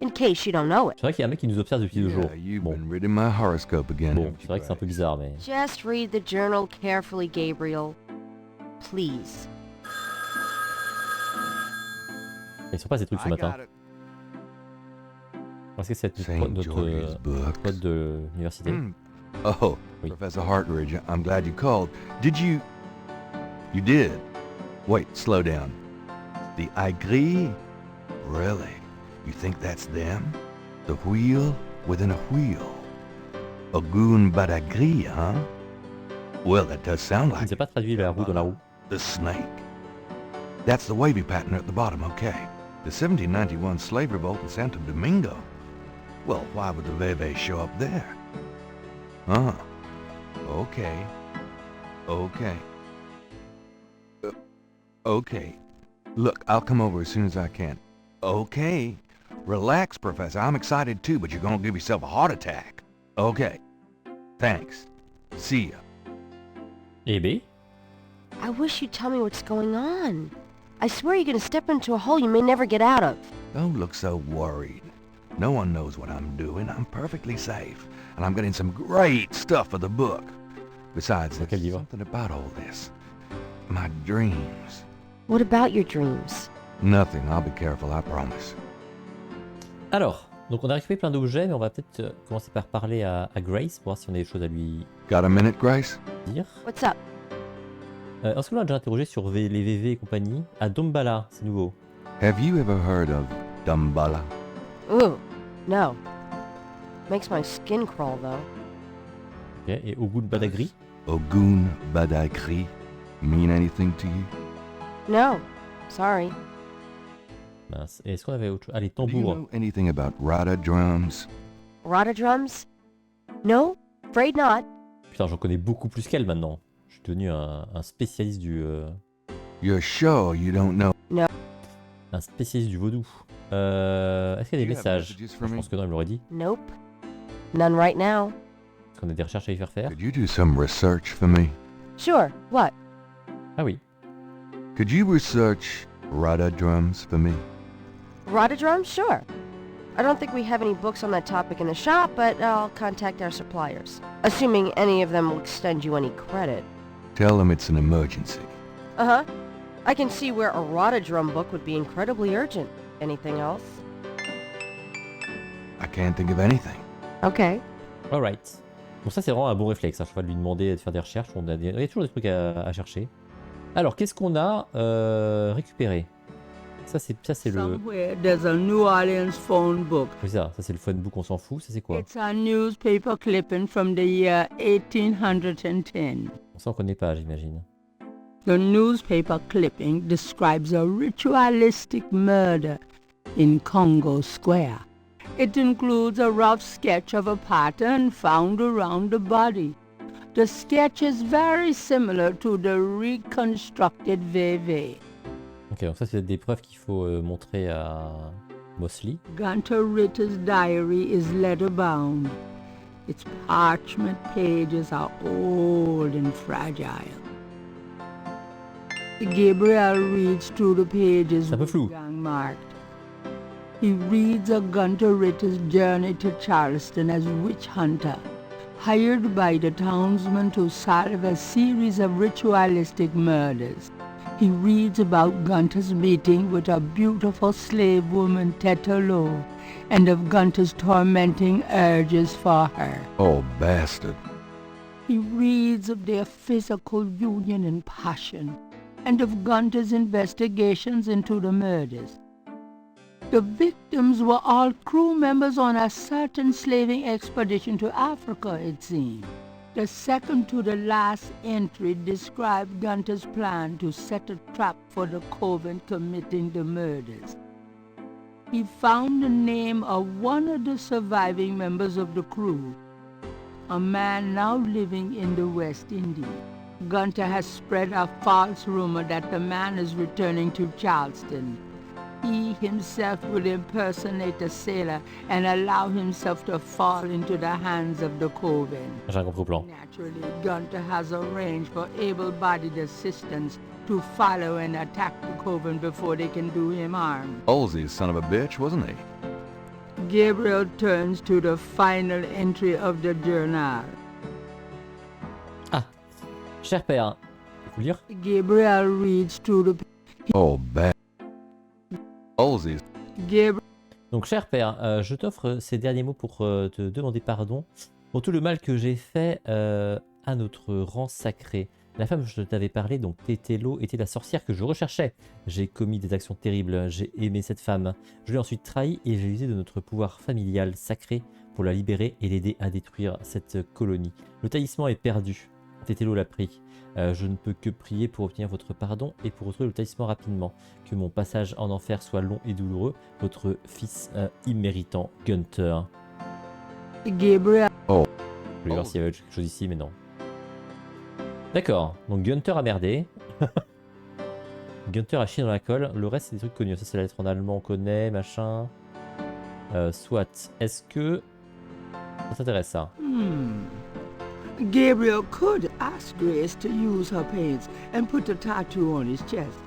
In case you don't know it. C'est vrai qu'il y a un mec qui nous observe depuis 2 jours. You've been reading my horoscope again. Bon, c'est vrai que c'est un peu bizarre, mais... Just read the journal carefully, Gabriel. Please. Ils sont pas ces trucs ce matin. Est-ce que c'est notre pote de l'université? Oh, oui. Professor Hartridge, I'm glad you called. Did you... You did? Wait, slow down. The aigri? Really? You think that's them? The wheel within a wheel? A goon badagri, huh? Well, that does sound like... Il ne sait pas traduire la roue dans la roue. The snake. That's the wavy pattern at the bottom, okay. The 1791 slave revolt in Santo Domingo. Well, why would the Veve show up there? Huh. Okay. Okay. Okay. Look, I'll come over as soon as I can. Okay. Relax, Professor. I'm excited too, but you're gonna give yourself a heart attack. Okay. Thanks. See ya. Eh ben? I wish you'd tell me what's going on. I swear you're gonna step into a hole you may never get out of. Don't look so worried. No one knows what I'm doing. I'm perfectly safe. And I'm getting some great stuff for the book. Besides, there's something about all this. My dreams. What about your dreams? Nothing. I'll be careful, I promise. Alors, donc on a récupéré plein d'objets, mais on va peut-être commencer par parler à Grace pour voir si on a des choses à lui Got a minute, Grace? dire. What's up? Est-ce qu'on l'a déjà interrogé sur les VV et compagnie? À Dombala, c'est nouveau. Have you ever heard of Dumbala? Ooh, no. Makes my skin crawl, though. Ok, et Ogun Badagri? Ogun Badagri mean anything to you? No, sorry. Mince. Et est-ce qu'on avait autre chose? Ah, les Do you tambours. know anything about rada drums? Rada drums? No, afraid not. Putain, j'en connais beaucoup plus qu'elle maintenant. Je suis devenu un spécialiste du... You're sure you don't know? No. Un spécialiste du vaudou. Est-ce qu'il y a des messages? Je pense que non, il me l'aurait dit. Nope. None right now. Est-ce qu'on a des recherches à y faire faire? Could you do some research for me? Sure, what? Ah oui. Could you research rada drums for me? Rada drums? Sure. I don't think we have any books on that topic in the shop, but I'll contact our suppliers. Assuming any of them will extend you any credit. Tell them it's an emergency. Uh-huh. I can see where a rada drum book would be incredibly urgent. Anything else? I can't think of anything. Okay. Alright. Bon, ça c'est vraiment un bon réflexe, hein. Je vais lui demander de faire des recherches. Il y a toujours des trucs à chercher. Alors, qu'est-ce qu'on a récupéré? Ça c'est le... Somewhere there's a New Orleans phone book. Oui, ça c'est le phone book, on s'en fout. Ça c'est quoi? It's a newspaper clipping from the year 1810. Ça on connaît pas, j'imagine. The newspaper clipping describes a ritualistic murder in Congo Square. It includes a rough sketch of a pattern found around the body. The sketch is very similar to the reconstructed VV. Ok, donc ça c'est des preuves qu'il faut montrer à Mosley. Gunter Ritter's diary is leather-bound. Its parchment pages are old and fragile. Gabriel reads through the pages with gang marked. He reads of Gunter Ritter's journey to Charleston as witch hunter, hired by the townsmen to solve a series of ritualistic murders. He reads about Gunter's meeting with a beautiful slave woman, Tetelo, and of Gunter's tormenting urges for her. Oh, bastard. He reads of their physical union and passion, and of Gunter's investigations into the murders. The victims were all crew members on a certain slaving expedition to Africa, it seemed. The second to the last entry described Gunter's plan to set a trap for the coven committing the murders. He found the name of one of the surviving members of the crew, a man now living in the West Indies. Gunter has spread a false rumor that the man is returning to Charleston. He himself will impersonate a sailor and allow himself to fall into the hands of the coven. J'ai un gros plan. Naturally, Gunter has arranged for able-bodied assistants to follow and attack the coven before they can do him harm. Halsey's son of a bitch, wasn't he? Gabriel turns to the final entry of the journal. Ah, cher père, faut lire. Gabriel reads through the... Oh, bad. Halsey's. Donc cher père, je t'offre ces derniers mots pour te demander pardon pour tout le mal que j'ai fait à notre rang sacré. La femme dont je t'avais parlé, donc Tetelo, était la sorcière que je recherchais. J'ai commis des actions terribles, j'ai aimé cette femme. Je l'ai ensuite trahie et j'ai usé de notre pouvoir familial sacré pour la libérer et l'aider à détruire cette colonie. Le talisman est perdu. Tetelo l'a pris. Je ne peux que prier pour obtenir votre pardon et pour retrouver le talisman rapidement. Que mon passage en enfer soit long et douloureux. Votre fils imméritant, Gunter. Gabriel. Oh. Je vais voir s'il y avait quelque chose ici, mais non. D'accord, donc Gunter a merdé. Gunter a chié dans la colle. Le reste, c'est des trucs connus. Ça, c'est la lettre en allemand, on connaît, machin. Soit. Est-ce que ça t'intéresse, ça? Gabriel could ask Grace to use her paints and put a tattoo on his chest.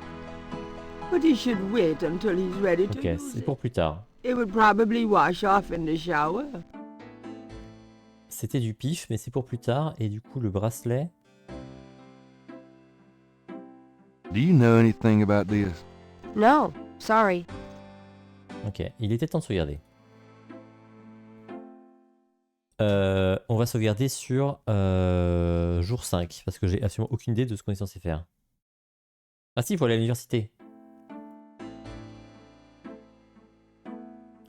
But he should wait until he's ready to use c'est it. pour plus tard. It would probably wash off in the shower. C'était du pif, mais c'est pour plus tard. Et du coup, le bracelet... Do you know anything about this? No, sorry. Ok, il était temps de sauvegarder. On va sauvegarder sur jour 5, parce que j'ai absolument aucune idée de ce qu'on est censé faire. Ah si, il faut aller à l'université.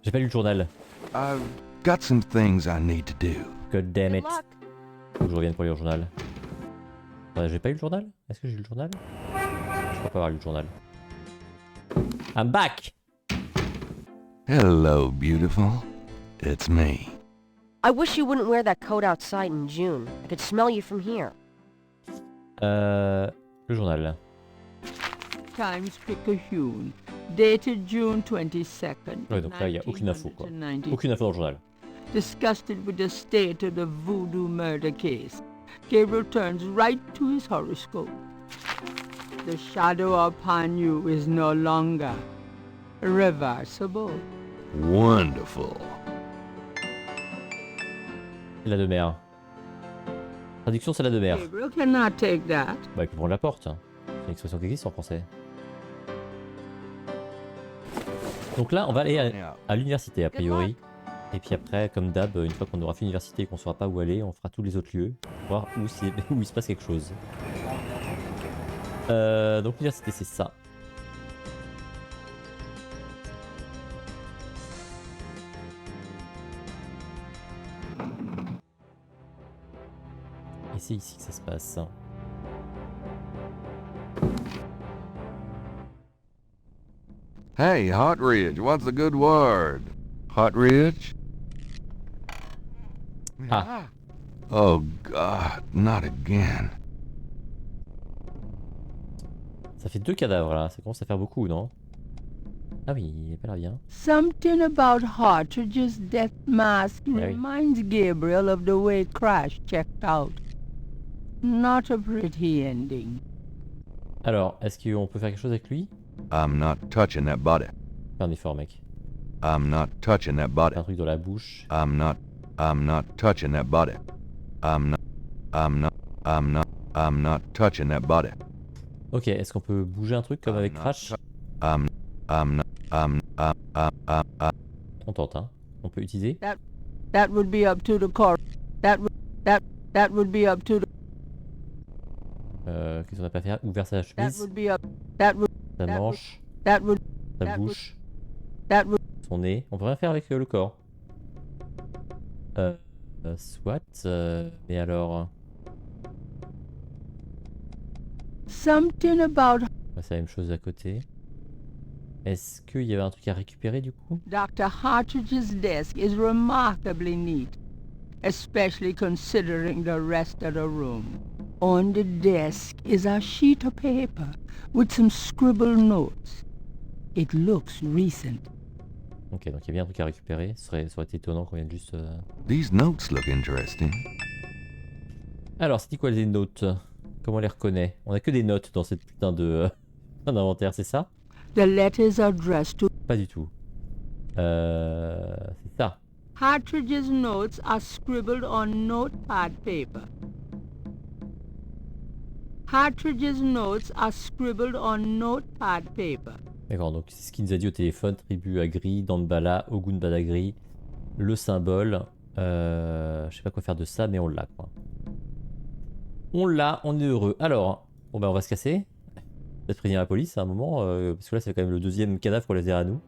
J'ai pas lu le journal. I've got some things I need to do. God damn it. Faut que je revienne pour lire le journal. J'ai pas eu le journal? Est-ce que j'ai lu le journal? Je crois pas avoir lu le journal. I'm back! Hello, beautiful. It's me. I wish you wouldn't wear that coat outside in June. I could smell you from here. Le journal. Times Picayune, dated June 22nd. Ouais, donc là, il n'y a aucune info, quoi. Aucune info dans le journal. Disgusted with the state of the voodoo murder case, Gabriel turns right to his horoscope. The shadow upon you is no longer reversible. Wonderful. C'est la de mer. Traduction, c'est la de mer. Gabriel cannot take that. Bah, il peut prendre la porte. C'est une expression qui existe en français. Donc là, on va aller à l'université, a priori. Et puis après, comme d'hab, une fois qu'on aura fait l'université et qu'on ne saura pas où aller, on fera tous les autres lieux pour voir où il se passe quelque chose. Donc l'université, c'est ça. Et c'est ici que ça se passe. Hey, Hot Ridge, what's the good word? Hot Ridge? Ah. Oh God, not again. Ça fait 2 cadavres là, ça commence à faire beaucoup, non? Ah oui, il est pas là bien. Something about Hartridge's death mask reminds Gabriel of the way Crash checked out. Not a pretty ending. Alors, est-ce qu'on peut faire quelque chose avec lui? I'm not touching that body. Fais un effort, mec. I'm not touching that body. Fais un truc dans la bouche. I'm not touching that body. I'm not touching that body. Ok, est-ce qu'on peut bouger un truc comme avec Crash? On tente, hein. On peut utiliser. That would be up to the court. That would be up to the. Qu'est-ce qu'on a pas fait? Ouvert sa chemise. Sa manche. Sa bouche. Son nez. On peut rien faire avec le corps. Soit. Mais alors. Something about. C'est la même chose à côté. Est-ce qu'il y avait un truc à récupérer du coup? Dr. Hartridge's desk is remarkably neat, especially considering the rest of the room. On the desk is a sheet of paper with some scribbled notes. It looks recent. Ok, donc il y a bien un truc à récupérer. Ça aurait été étonnant qu'on vienne juste... These notes look interesting. Alors, c'était quoi les notes? Comment on les reconnaît? On a que des notes dans cette putain de d'inventaire, c'est ça? The letters are addressed to... Pas du tout. C'est ça. Hartridge's notes are scribbled on notepad paper. Hartridge's notes are scribbled on notepad paper. D'accord, donc c'est ce qu'il nous a dit au téléphone. Tribu Agri, Dambala, Ogun Badagri, le symbole. Je sais pas quoi faire de ça, mais on l'a quoi. On l'a, on est heureux. Alors, bon ben on va se casser. Peut-être prévenir la police à un moment, parce que là c'est quand même le deuxième cadavre qu'on laisse derrière nous.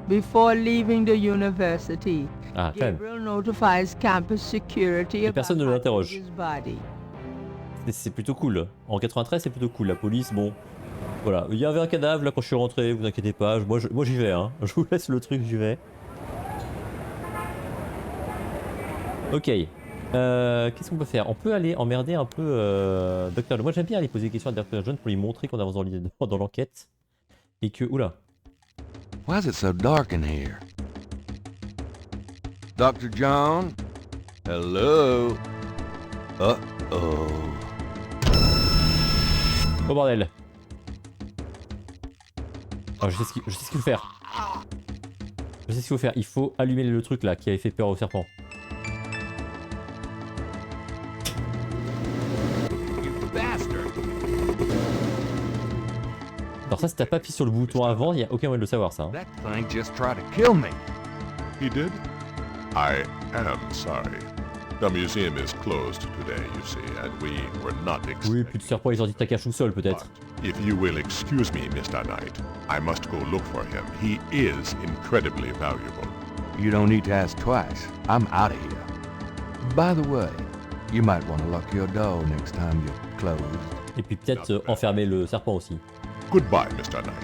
Before leaving the university, Ah, quand même. Gabriel notifies campus security Et personne ne l'interroge. his body. C'est plutôt cool. En 93, c'est plutôt cool. La police, bon. Voilà. Il y avait un cadavre là quand je suis rentré, vous inquiétez pas. Moi j'y vais, hein. Je vous laisse le truc, j'y vais. Ok. Qu'est-ce qu'on peut faire? On peut aller emmerder un peu Dr. John. Moi j'aime bien aller poser des questions à Dr. John pour lui montrer qu'on avance dans l'enquête. Et que... Oula. Why is it so dark in here? Dr. John? Hello? Uh-oh. Oh bordel. Oh, je sais ce qu'il faut faire. Je sais ce qu'il faut faire. Il faut allumer le truc là qui avait fait peur au serpent. Alors ça, si t'as pas appuyé sur le bouton avant, il n'y a aucun moyen de le savoir ça. Hein. That thing just tried to kill me. He did? I am sorry. The museum is closed today, you see, and we were not expecting. Oui, puis le serpent est sorti de ta cache tout seul peut-être. If you will excuse me, Mr. Knight, I must go look for him. He is incredibly valuable. You don't need to ask twice. I'm out of here. By the way, you might want to lock your door next time you're closed. Et puis peut-être enfermer le serpent aussi. Goodbye, Mr. Knight.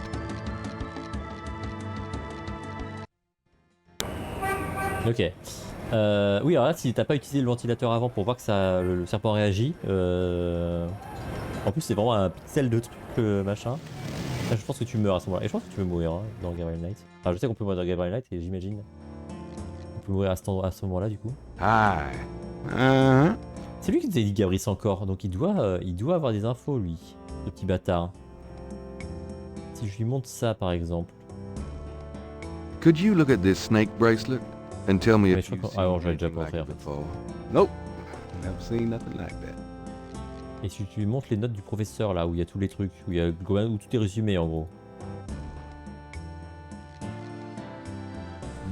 Ok. Oui, alors là, si t'as pas utilisé le ventilateur avant pour voir que ça, le serpent réagit, en plus c'est vraiment un pixel de truc machin. Là, je pense que tu meurs à ce moment-là. Et je pense que tu peux mourir hein, dans Gabriel Knight. Enfin, je sais qu'on peut mourir dans Gabriel Knight et j'imagine on peut mourir à ce moment-là du coup. Hi. C'est lui qui nous a dit Gabriel encore, donc il doit avoir des infos lui, ce petit bâtard. Si je lui montre ça par exemple. Could you look at this snake bracelet and tell me if you've ah non, j'avais seen déjà anything like montré it en fait. before? Nope. Never seen nothing like that. Et si tu lui montres les notes du professeur là, où il y a tous les trucs, où tout est résumé en gros.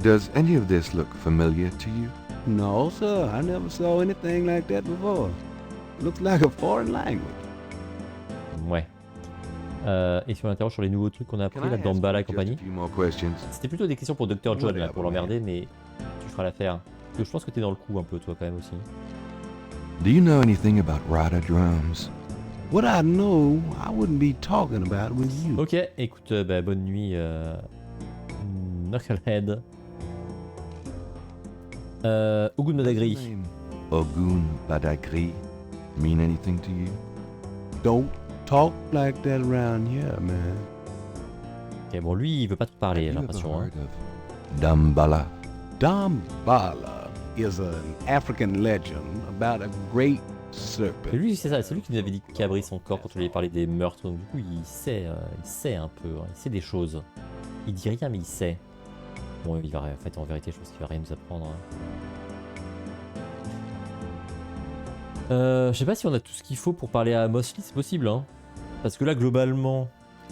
Does any of this look familiar to you? No, sir. I never saw anything like that before. Looks like a foreign language. Ouais. Et si on l'interroge sur les nouveaux trucs qu'on a appris là, dans Dambala et compagnie. C'était plutôt des questions pour Dr. John là, pour l'emmerder, mais tu feras l'affaire. Parce que je pense que t'es dans le coup un peu toi quand même aussi. Do you know anything about rider drums? What I know, I wouldn't be talking about with you. Ok, écoute, bonne nuit, Knucklehead. Ogun Madagri. Name Ogun Badagri mean anything to you? Don't talk like that around here, man. Ok, bon, lui, il veut pas trop parler, j'ai You ever l'impression. Hein. heard of Dambala? Dambala is an African legend about a great serpent. Et lui, c'est ça, c'est lui qui nous avait dit Cabris encore quand on lui avait parlé des meurtres. Donc, du coup, il sait un peu, hein, il sait des choses. Il dit rien, mais il sait. Bon, il va, en fait, en vérité, je pense qu'il va rien nous apprendre. Hein. Je sais pas si on a tout ce qu'il faut pour parler à Mosley, c'est possible, hein. Parce que là, globalement,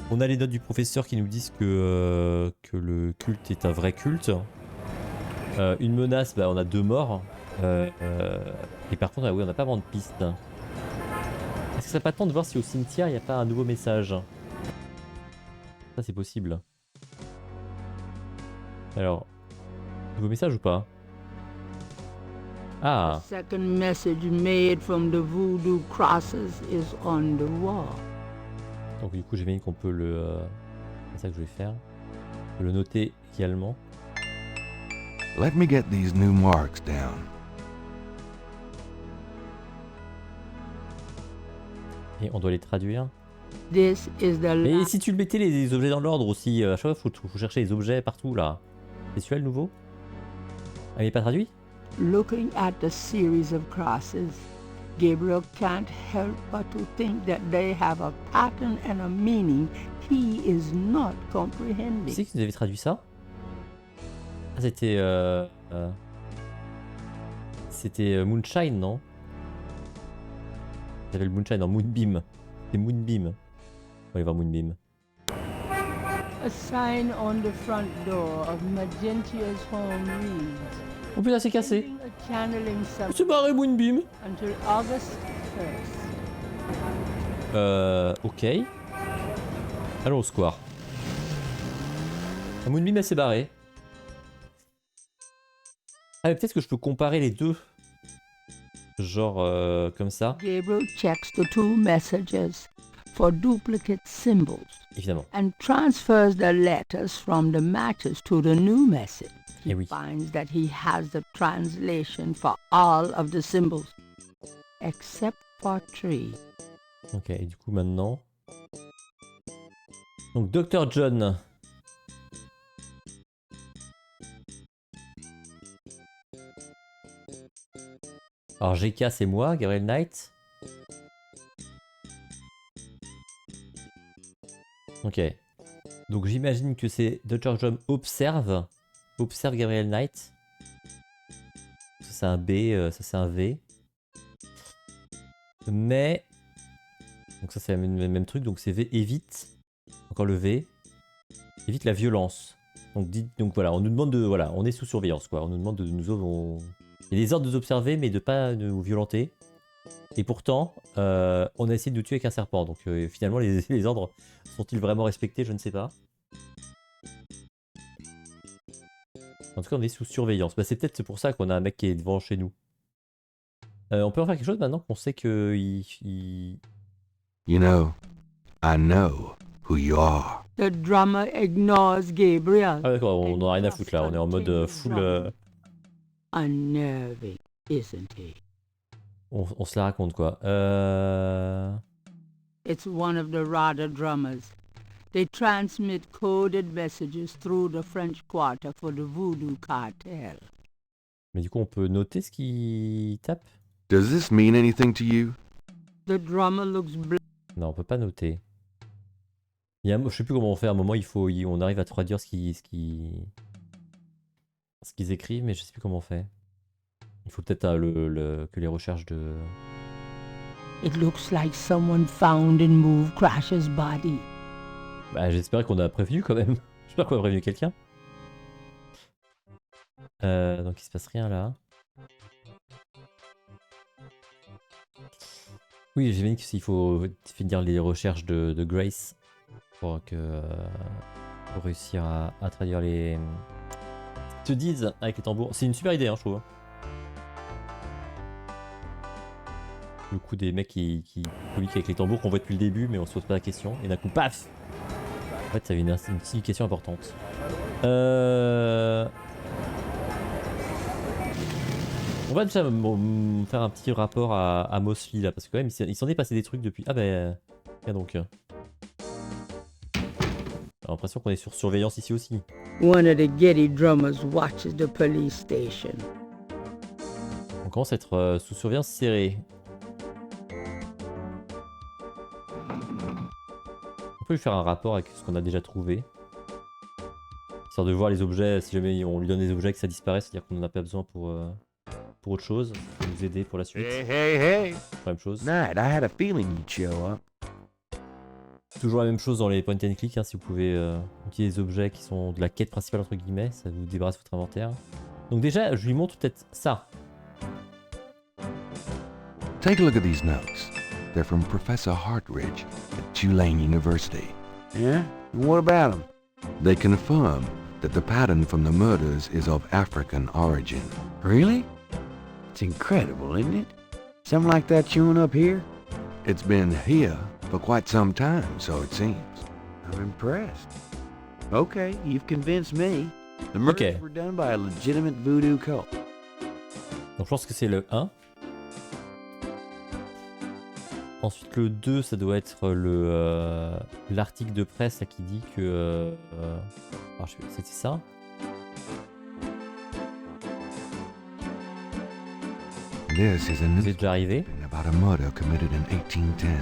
on a les notes du professeur qui nous disent que le culte est un vrai culte. Une menace, bah, on a 2 morts. Et par contre, oui, on n'a pas vraiment de piste. Est-ce que ça n'a pas le temps de voir si au cimetière il n'y a pas un nouveau message? Ça, c'est possible. Alors, nouveau message ou pas? Ah! The second message made from the voodoo crosses is on the wall. Donc, du coup, j'imagine qu'on peut le. C'est ça que je vais faire. Je peux le noter également. Let me get these new marks down. Et on doit les traduire. This is the Mais si tu le mettais les objets dans l'ordre aussi, à chaque fois faut chercher les objets partout là. C'est celui-là le nouveau? Ah, il n'est pas traduit? Looking at the series of crosses, Gabriel can't help but to think that they have a pattern and a meaning he is not comprehending. Qui c'est qui nous avait traduit ça? Ah, c'était Moonshine, non? Il s'appelle Moonshine, non, Moonbeam. C'est Moonbeam. On va aller voir Moonbeam. A sign on the front door of Magentia's home reads, Oh putain, c'est cassé. a channeling C'est barré Moonbeam. until August 1st. Ok. Allons au square. La Moonbeam, elle s'est barrée. Ah, mais peut-être que je peux comparer les deux. Genre comme ça. Gabriel checks the 2 messages for duplicate symbols. Évidemment. And transfers the letters from the matches to the new message. He finds that he has the translation for all of the symbols, except for 3. Ok, et du coup maintenant... Donc Dr. John. Alors GK c'est moi, Gabriel Knight. Ok. Donc j'imagine que c'est Dr. John observe Gabriel Knight. Ça c'est un B, ça c'est un V. Mais... Donc ça c'est le même truc, donc c'est V évite. Encore le V. Évite la violence. Donc voilà, on nous demande de... Voilà, on est sous surveillance quoi. On nous demande de nous... Il y a des ordres de nous observer mais de pas nous violenter. Et pourtant, on a essayé de nous tuer avec un serpent. Donc finalement, les ordres sont-ils vraiment respectés? Je ne sais pas. En tout cas, on est sous surveillance. Bah, c'est peut-être pour ça qu'on a un mec qui est devant chez nous. On peut en faire quelque chose maintenant qu'on sait que... You know, I know who you are. The drummer ignores Gabriel. Ah d'accord, on n'a rien à foutre là. On est en mode full... Unnerving, isn't he? On se la raconte quoi. It's one of the Rada drummers. They transmit coded messages through the French Quarter for the Voodoo cartel. Mais du coup, on peut noter ce qu'il tape? Does this mean anything to you? The drummer looks Non, on peut pas noter. Je sais plus comment on fait. À un moment, on arrive à traduire ce qu'ils écrivent, mais je sais plus comment on fait. Il faut peut-être que les recherches de... It looks like someone found and moved Crash's body. Bah, j'espère qu'on a prévenu quand même. J'espère qu'on a prévenu quelqu'un. Donc il se passe rien là. Oui, j'imagine qu'il faut finir les recherches de Grace pour réussir à traduire les... te disent avec les tambours. C'est une super idée, hein, je trouve. Le coup des mecs qui communiquent avec les tambours qu'on voit depuis le début, mais on se pose pas la question. Et d'un coup, paf! En fait, ça avait une signification importante. On va déjà faire un petit rapport à Mosley là, parce que quand même il s'en est passé des trucs depuis... Ah ben... Tiens donc. J'ai l'impression qu'on est sur surveillance ici aussi. One of the Getty drummers watches the police station. On commence à être sous surveillance serrée. On peut lui faire un rapport avec ce qu'on a déjà trouvé. Histoire de voir les objets, si jamais on lui donne des objets et que ça disparaît, c'est-à-dire qu'on n'en a pas besoin pour autre chose. Ça va nous aider pour la suite. Hey. Même chose. Knight, I had a feeling you'd show up. Toujours la même chose dans les point and click, hein, si vous pouvez utiliser des objets qui sont de la quête principale entre guillemets, ça vous débarrasse votre inventaire. Donc déjà, je lui montre peut-être ça. Take a look at these notes. They're from Professor Hartridge at Tulane University. Yeah? And what about them? They confirm that the pattern from the murders is of African origin. Really? It's incredible, isn't it? Something like that showing up here? It's been here for quite some time, so it seems. I'm impressed. Okay, you've convinced me. The murders were done by a legitimate voodoo cult. Donc je pense que c'est le 1. Ensuite le 2, ça doit être l'article de presse là, qui dit que... c'était ça. This is a newspaper about a murder committed in 1810.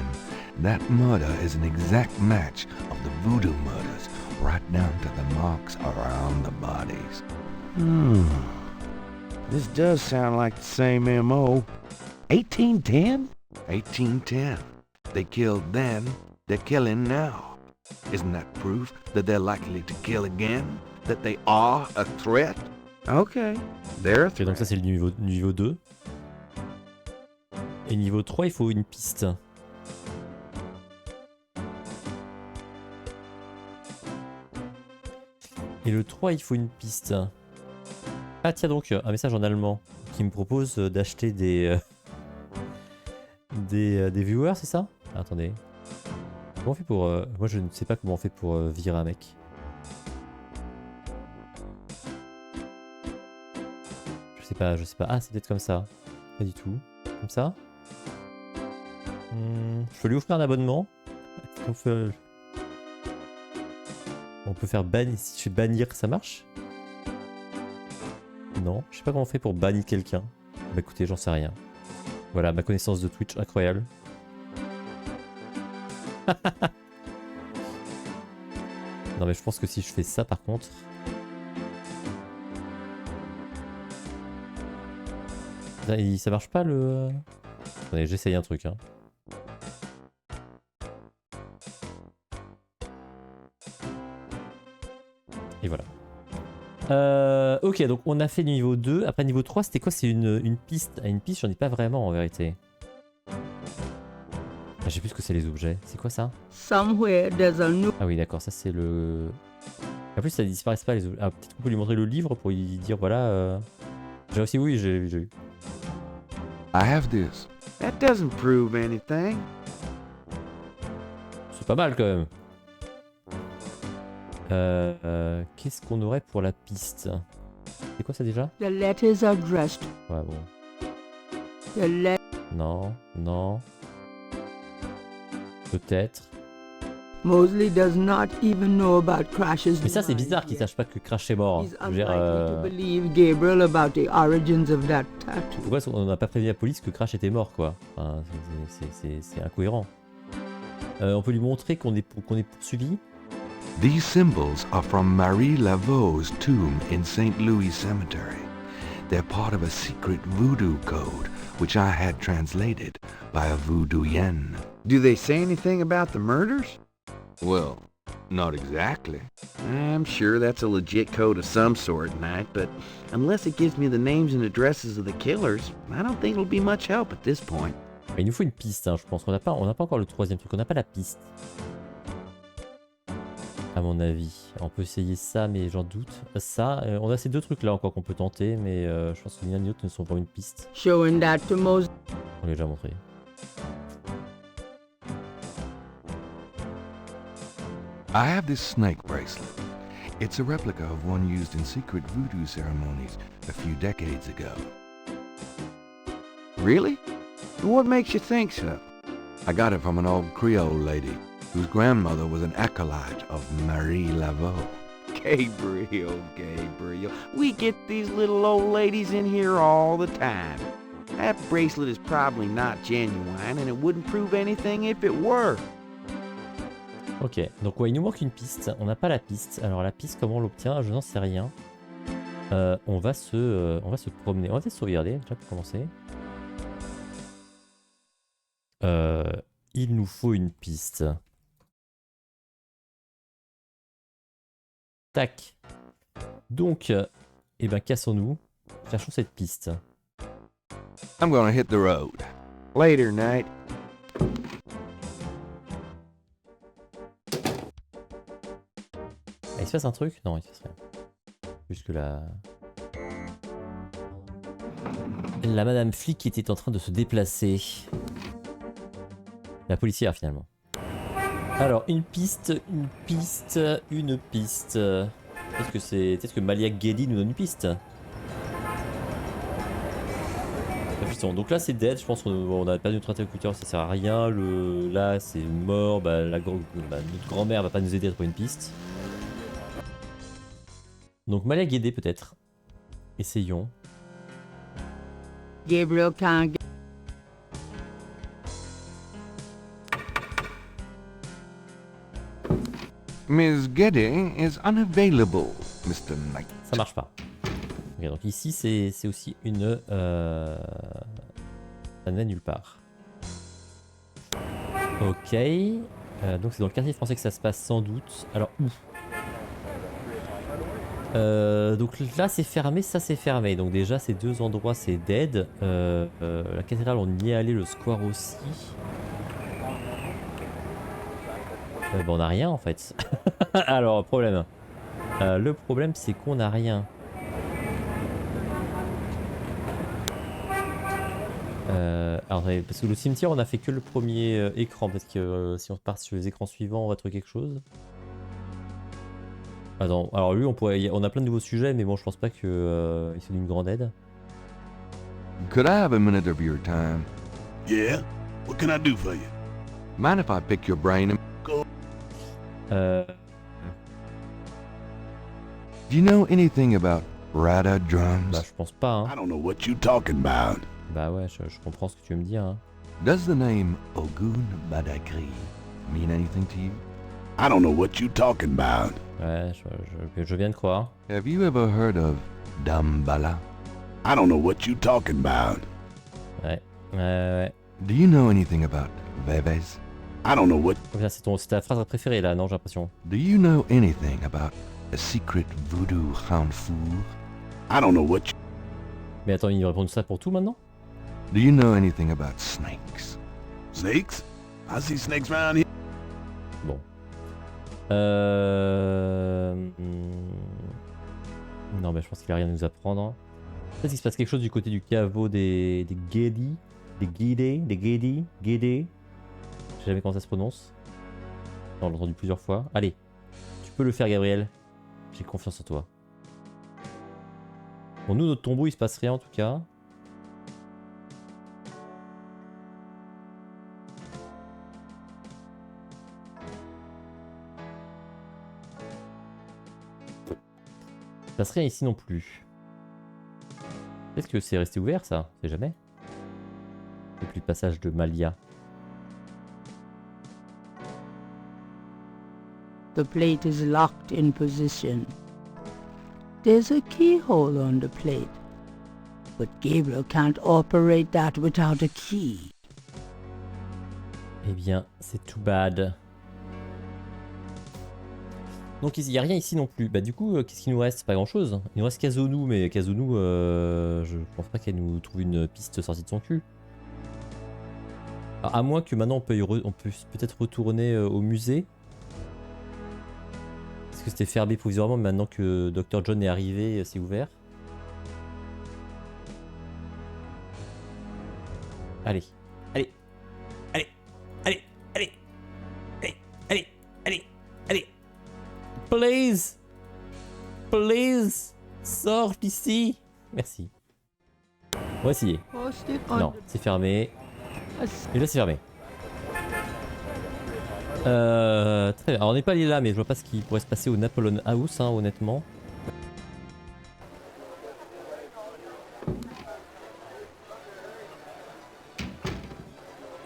That murder is an exact match of the voodoo murders, right down to the marks around the bodies. This does sound like the same MO. 1810? 1810. They killed then, they're killing now. Isn't that proof that they're likely to kill again? That they are a threat? Okay, they're a threat. Ok, donc ça c'est le niveau 2. Et niveau 3, il faut une piste. Et le 3, il faut une piste. Ah tiens donc, un message en allemand qui me propose d'acheter des viewers, c'est ça? Ah, attendez. Comment on fait pour... moi je ne sais pas comment on fait pour virer un mec. Je sais pas. Ah, c'est peut-être comme ça. Pas du tout. Comme ça. Je peux lui offrir un abonnement. On peut faire bannir. Si je fais bannir, ça marche? Non, je sais pas comment on fait pour bannir quelqu'un. Bah écoutez, j'en sais rien. Voilà, ma connaissance de Twitch, incroyable. Non mais je pense que si je fais ça par contre... Ça marche pas le... Attendez, j'essaye un truc hein. Et voilà. Ok, donc on a fait niveau 2. Après niveau 3, c'était quoi? C'est une piste. Ah, une piste, j'en ai pas vraiment en vérité. Ah, je sais plus ce que c'est les objets. C'est quoi ça? Ah oui, d'accord, ça c'est le... En plus, ça disparaît pas les objets. Ah, peut-être qu'on peut lui montrer le livre pour lui dire voilà... J'ai aussi, oui, j'ai eu. I have this. That doesn't prove anything. C'est pas mal quand même. Qu'est-ce qu'on aurait pour la piste? C'est quoi ça déjà? The letters addressed. Ouais bon. Non. Peut-être. Mosley does not even know about Crash's. Mais ça c'est bizarre qu'il sache pas que Crash est mort. He's unlikely to believe Gabriel about the origins of that tattoo. Pourquoi on n'a pas prévenu la police que Crash était mort quoi? Enfin, c'est incohérent. On peut lui montrer qu'on est poursuivi. These symbols are from Marie Laveau's tomb in St. Louis Cemetery. They're part of a secret voodoo code, which I had translated by a voodooienne. Do they say anything about the murders? Well, not exactly. I'm sure that's a legit code of some sort, Knight, but unless it gives me the names and addresses of the killers, I don't think it'll be much help at this point. Il nous faut une piste, hein, je pense. On n'a pas encore le troisième truc, on n'a pas la piste. À mon avis. On peut essayer ça, mais j'en doute. Ça, on a ces deux trucs là encore qu'on peut tenter, mais je pense que l'un et l'autre ne sont pas une piste. Showing that to most. On l'a déjà montré. I have this snake bracelet. It's a replica of one used in secret voodoo ceremonies a few decades ago. Really? What makes you think so? I got it from an old Creole lady whose grandmother was an acolyte of Marie Laveau. Gabriel, we get these little old ladies in here all the time. That bracelet is probably not genuine and it wouldn't prove anything if it were. Ok, donc ouais, il nous manque une piste. On n'a pas la piste. Alors la piste, comment on l'obtient? Je n'en sais rien. On va se promener. On va peut-être sauvegarder déjà pour commencer. Il nous faut une piste. Tac. Donc, eh ben cassons-nous. Cherchons cette piste. I'm gonna hit the road. Later, Knight. Ah, il se passe un truc? Non, il se passe rien. Juste que la madame flic était en train de se déplacer. La policière finalement. Alors, une piste. Peut-être que Malia Gedi nous donne une piste. Donc là c'est dead, je pense qu'on a perdu notre interlocuteur, ça sert à rien. Là c'est mort, notre grand-mère va pas nous aider à trouver une piste. Donc Malia Gedi peut-être. Essayons. Gabriel can't get... Miss Geddy is unavailable, Mr. Knight. Ça marche pas. Ok, donc ici c'est aussi une... ça ne va nulle part. Ok. Donc c'est dans le quartier français que ça se passe sans doute. Alors où? Donc là c'est fermé, ça c'est fermé. Donc déjà ces deux endroits c'est dead. La cathédrale on y est allé, le square aussi. On n'a rien en fait. Alors problème. Le problème c'est qu'on n'a rien. Alors parce que le cimetière on a fait que le premier écran. Peut-être que si on part sur les écrans suivants on va trouver quelque chose. Attends, alors lui on a plein de nouveaux sujets mais bon je pense pas que il soit d'une grande aide. Could I have a minute of your time? Yeah? What can I do for you? Mind if I pick your brain? Do you know anything about Rada drums? Bah je pense pas hein. I don't know what you talking about. Bah ouais, je comprends ce que tu veux me dire hein. Does the name Ogun Badagri mean anything to you? I don't know what you talking about. Ouais, je viens de croire. Have you ever heard of Dambala? I don't know what you talking about. Ouais. Do you know anything about Bebes? I don't know what... C'est ta phrase préférée là, non j'ai l'impression. Do you know anything about a secret voodoo hanfour? I don't know what you... Mais attends, il répond ça pour tout maintenant? Do you know anything about snakes? Snakes? I see snakes around here. Bon. Non mais je pense qu'il a rien à nous apprendre. Peut-être qu'il se passe quelque chose du côté du caveau des Gedi. Des Gedi. Je sais jamais comment ça se prononce. On l'a entendu plusieurs fois. Allez, tu peux le faire Gabriel. J'ai confiance en toi. Bon nous notre tombeau il se passe rien en tout cas. Il se passe rien ici non plus. Est-ce que c'est resté ouvert ça? C'est jamais. Depuis le passage de Malia. The plate is locked in position. There's a keyhole on the plate, but Gabriel can't operate that without a key. Eh bien, c'est too bad. Donc il n'y a rien ici non plus. Bah du coup, qu'est-ce qu'il nous reste? Pas grand-chose. Il nous reste Kazonou, mais Kazonou, je pense pas qu'elle nous trouve une piste sortie de son cul. Alors, à moins que maintenant on peut peut-être retourner au musée. Parce que c'était fermé provisoirement, mais maintenant que Dr. John est arrivé, c'est ouvert. Allez. Please, sors d'ici. Merci. On va essayer. Non, c'est fermé. Et là, c'est fermé. Très bien. Alors, on n'est pas allé là, mais je vois pas ce qui pourrait se passer au Napoleon House, hein, honnêtement.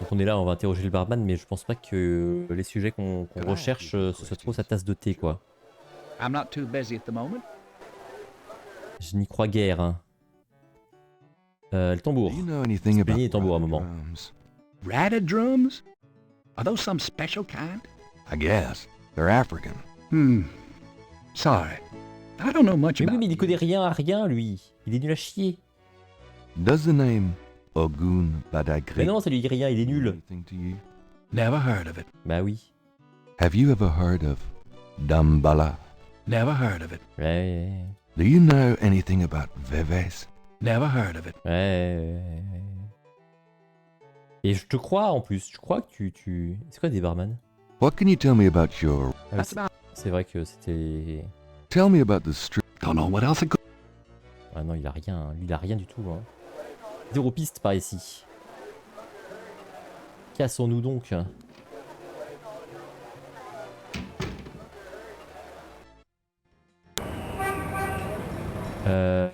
Donc, on est là, on va interroger le barman, mais je pense pas que les sujets qu'on recherche, ce soit trop sa tasse de thé, quoi. I'm not too busy at the moment. Je n'y crois guère. Hein. Le tambour. C'est les tambours à un moment. Ratted drums? Are those some special kind? I guess. They're African. Sorry. I don't know much Mais about oui, mais il connaît rien à rien, lui. Il est nul à chier. Does the name Ogun Badagri Mais non, ça lui dit rien, il est nul. anything to you? Never heard of it. Bah oui. Have you ever heard of Dambala? Never heard of it. Ouais. Do you know anything about Veves? Never heard of it. Ouais. Et je te crois en plus, je crois que tu... C'est quoi des barman? What can you tell me about your... C'est vrai que c'était... Tell me about the street. Don't know what else it could... Ah non, il a rien, lui il a rien du tout. Hein. Zéro piste par ici. Cassons-nous donc.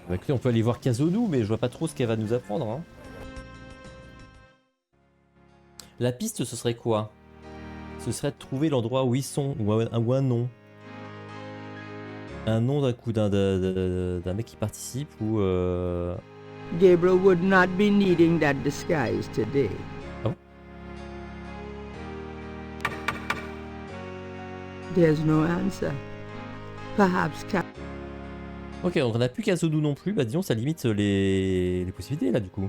Bah écoutez, on peut aller voir Kazonu, mais je vois pas trop ce qu'elle va nous apprendre. Hein. La piste, ce serait quoi? Ce serait de trouver l'endroit où ils sont, ou un nom. Un nom d'un coup d'un mec qui participe, ou... Gabriel would not be needing that disguise today. Ah bon? There's no answer. Perhaps Ok, donc on n'a plus Kazonu non plus, bah disons ça limite les possibilités là du coup.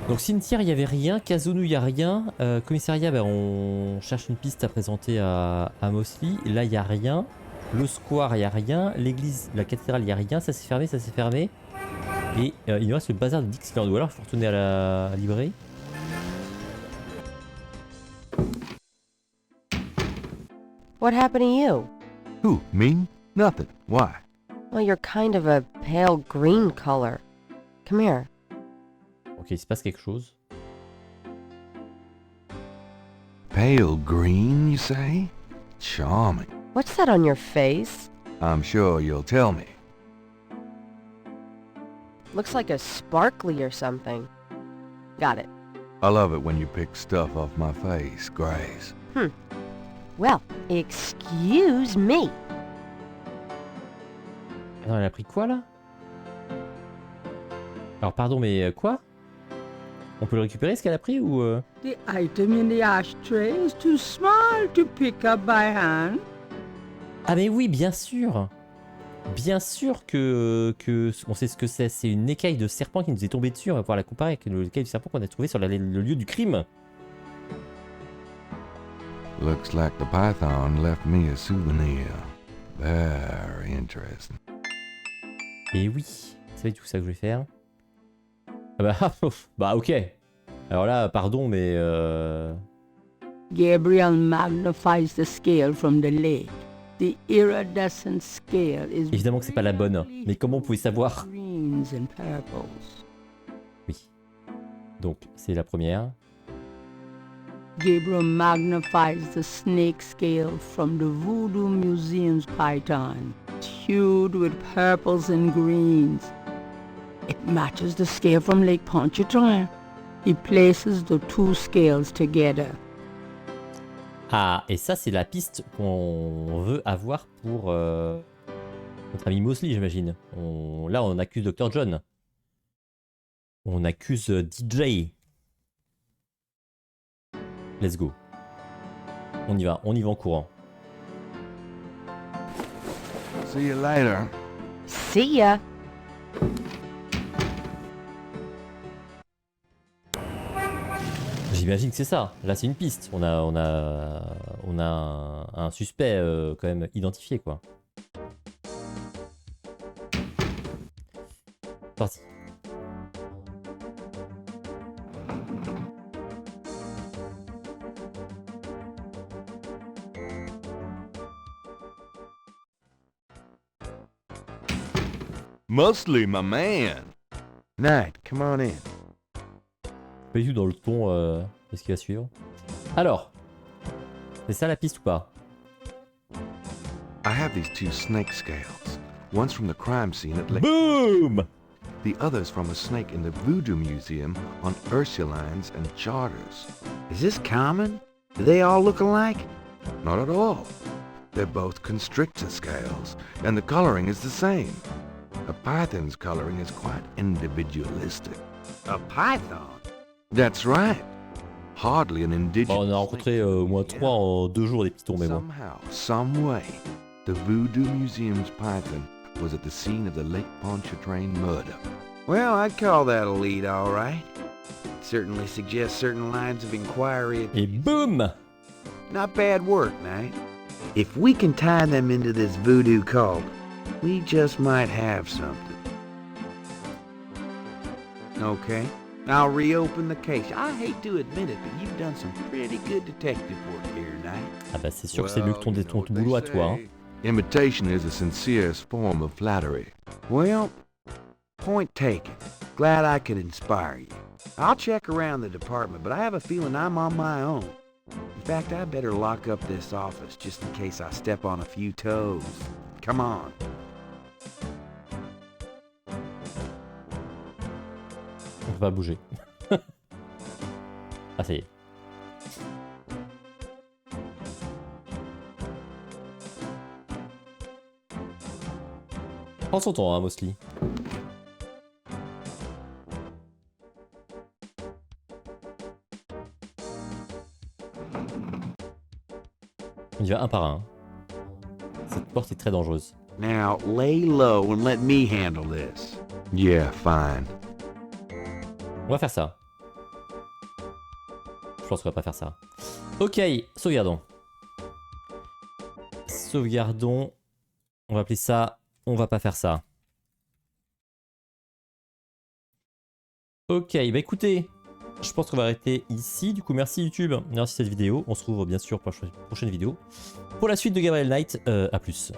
Donc cimetière il n'y avait rien, Kazonu il n'y a rien, commissariat bah, on cherche une piste à présenter à Mosley, là il n'y a rien, le square il n'y a rien, l'église, la cathédrale il n'y a rien, ça s'est fermé, et il nous reste le bazar de Dixieland, ou alors il faut retourner à la librairie. What happened to you? Who, me? Nothing. Why? Well, you're kind of a pale green color. Come here. Ok, il se passe quelque chose. Pale green, you say? Charming. What's that on your face? I'm sure you'll tell me. Looks like a sparkly or something. Got it. I love it when you pick stuff off my face, Grace. Well, excuse me. Non, elle a pris quoi là? Alors pardon, mais quoi? On peut le récupérer ce qu'elle a pris ou the item in the ashtray is too small to pick up by hand. Ah mais oui, bien sûr. Bien sûr que on sait ce que c'est. C'est une écaille de serpent qui nous est tombée dessus. On va pouvoir la comparer avec l'écaille de serpent qu'on a trouvé sur le lieu du crime. Looks like the python left me a souvenir. Very interesting. Et oui, c'est tout ça que je vais faire. Ah bah ok. Alors là, pardon, mais Gabriel magnifies the scale from the lake. The iridescent scale is évidemment que c'est pas la bonne. Mais comment on pouvait savoir? greens and purples. Oui. Donc c'est la première. Gabriel magnifies the snake scale from the Voodoo Museum's python, hued with purples and greens. It matches the scale from Lake Pontchartrain. He places the two scales together. Ah, et ça c'est la piste qu'on veut avoir pour notre ami Mosley, j'imagine. Là on accuse Dr. John. On accuse DJ. Let's go. On y va en courant. See you later. See ya. J'imagine que c'est ça. Là, c'est une piste. On a un suspect quand même identifié, quoi. Parti. Mostly my man. Knight, come on in. Pas du tout dans le ton de ce qui va suivre. Alors, c'est ça la piste ou pas? I have these 2 snake scales. One's from the crime scene at Lake... Boom! The other's from a snake in the Voodoo Museum on Ursulines and Charters. Is this common? Do they all look alike? Not at all. They're both constrictor scales, and the coloring is the same. A python's coloring is quite individualistic. A python? That's right. Hardly an indigenous... Bon, on a rencontré au moins 3 en 2 jours des pitons, mais bon. Somehow, some way, the Voodoo Museum's python was at the scene of the Lake Pontchartrain murder. Well, I'd call that a lead, all right. It certainly suggests certain lines of inquiry. Et boom! Not bad work, Knight. If we can tie them into this voodoo cult, we just might have something. Okay, I'll reopen the case. I hate to admit it, but you've done some pretty good detective work here, Knight. Ah bah c'est sûr que c'est mieux que ton boulot à toi. Hein. Imitation is the sincerest form of flattery. Well, point taken. Glad I could inspire you. I'll check around the department, but I have a feeling I'm on my own. In fact, I better lock up this office just in case I step on a few toes. Come on. On peut pas bouger. Ah ça y est. Prends son temps, hein, Mosley. On y va un par un. Cette porte est très dangereuse. Now, lay low and let me handle this. Yeah, fine. On va faire ça. Je pense qu'on va pas faire ça. Ok, sauvegardons. Sauvegardons. On va appeler ça. On va pas faire ça. Ok, bah écoutez. Je pense qu'on va arrêter ici. Du coup, merci YouTube. Merci cette vidéo. On se retrouve bien sûr pour la prochaine vidéo. Pour la suite de Gabriel Knight, à plus.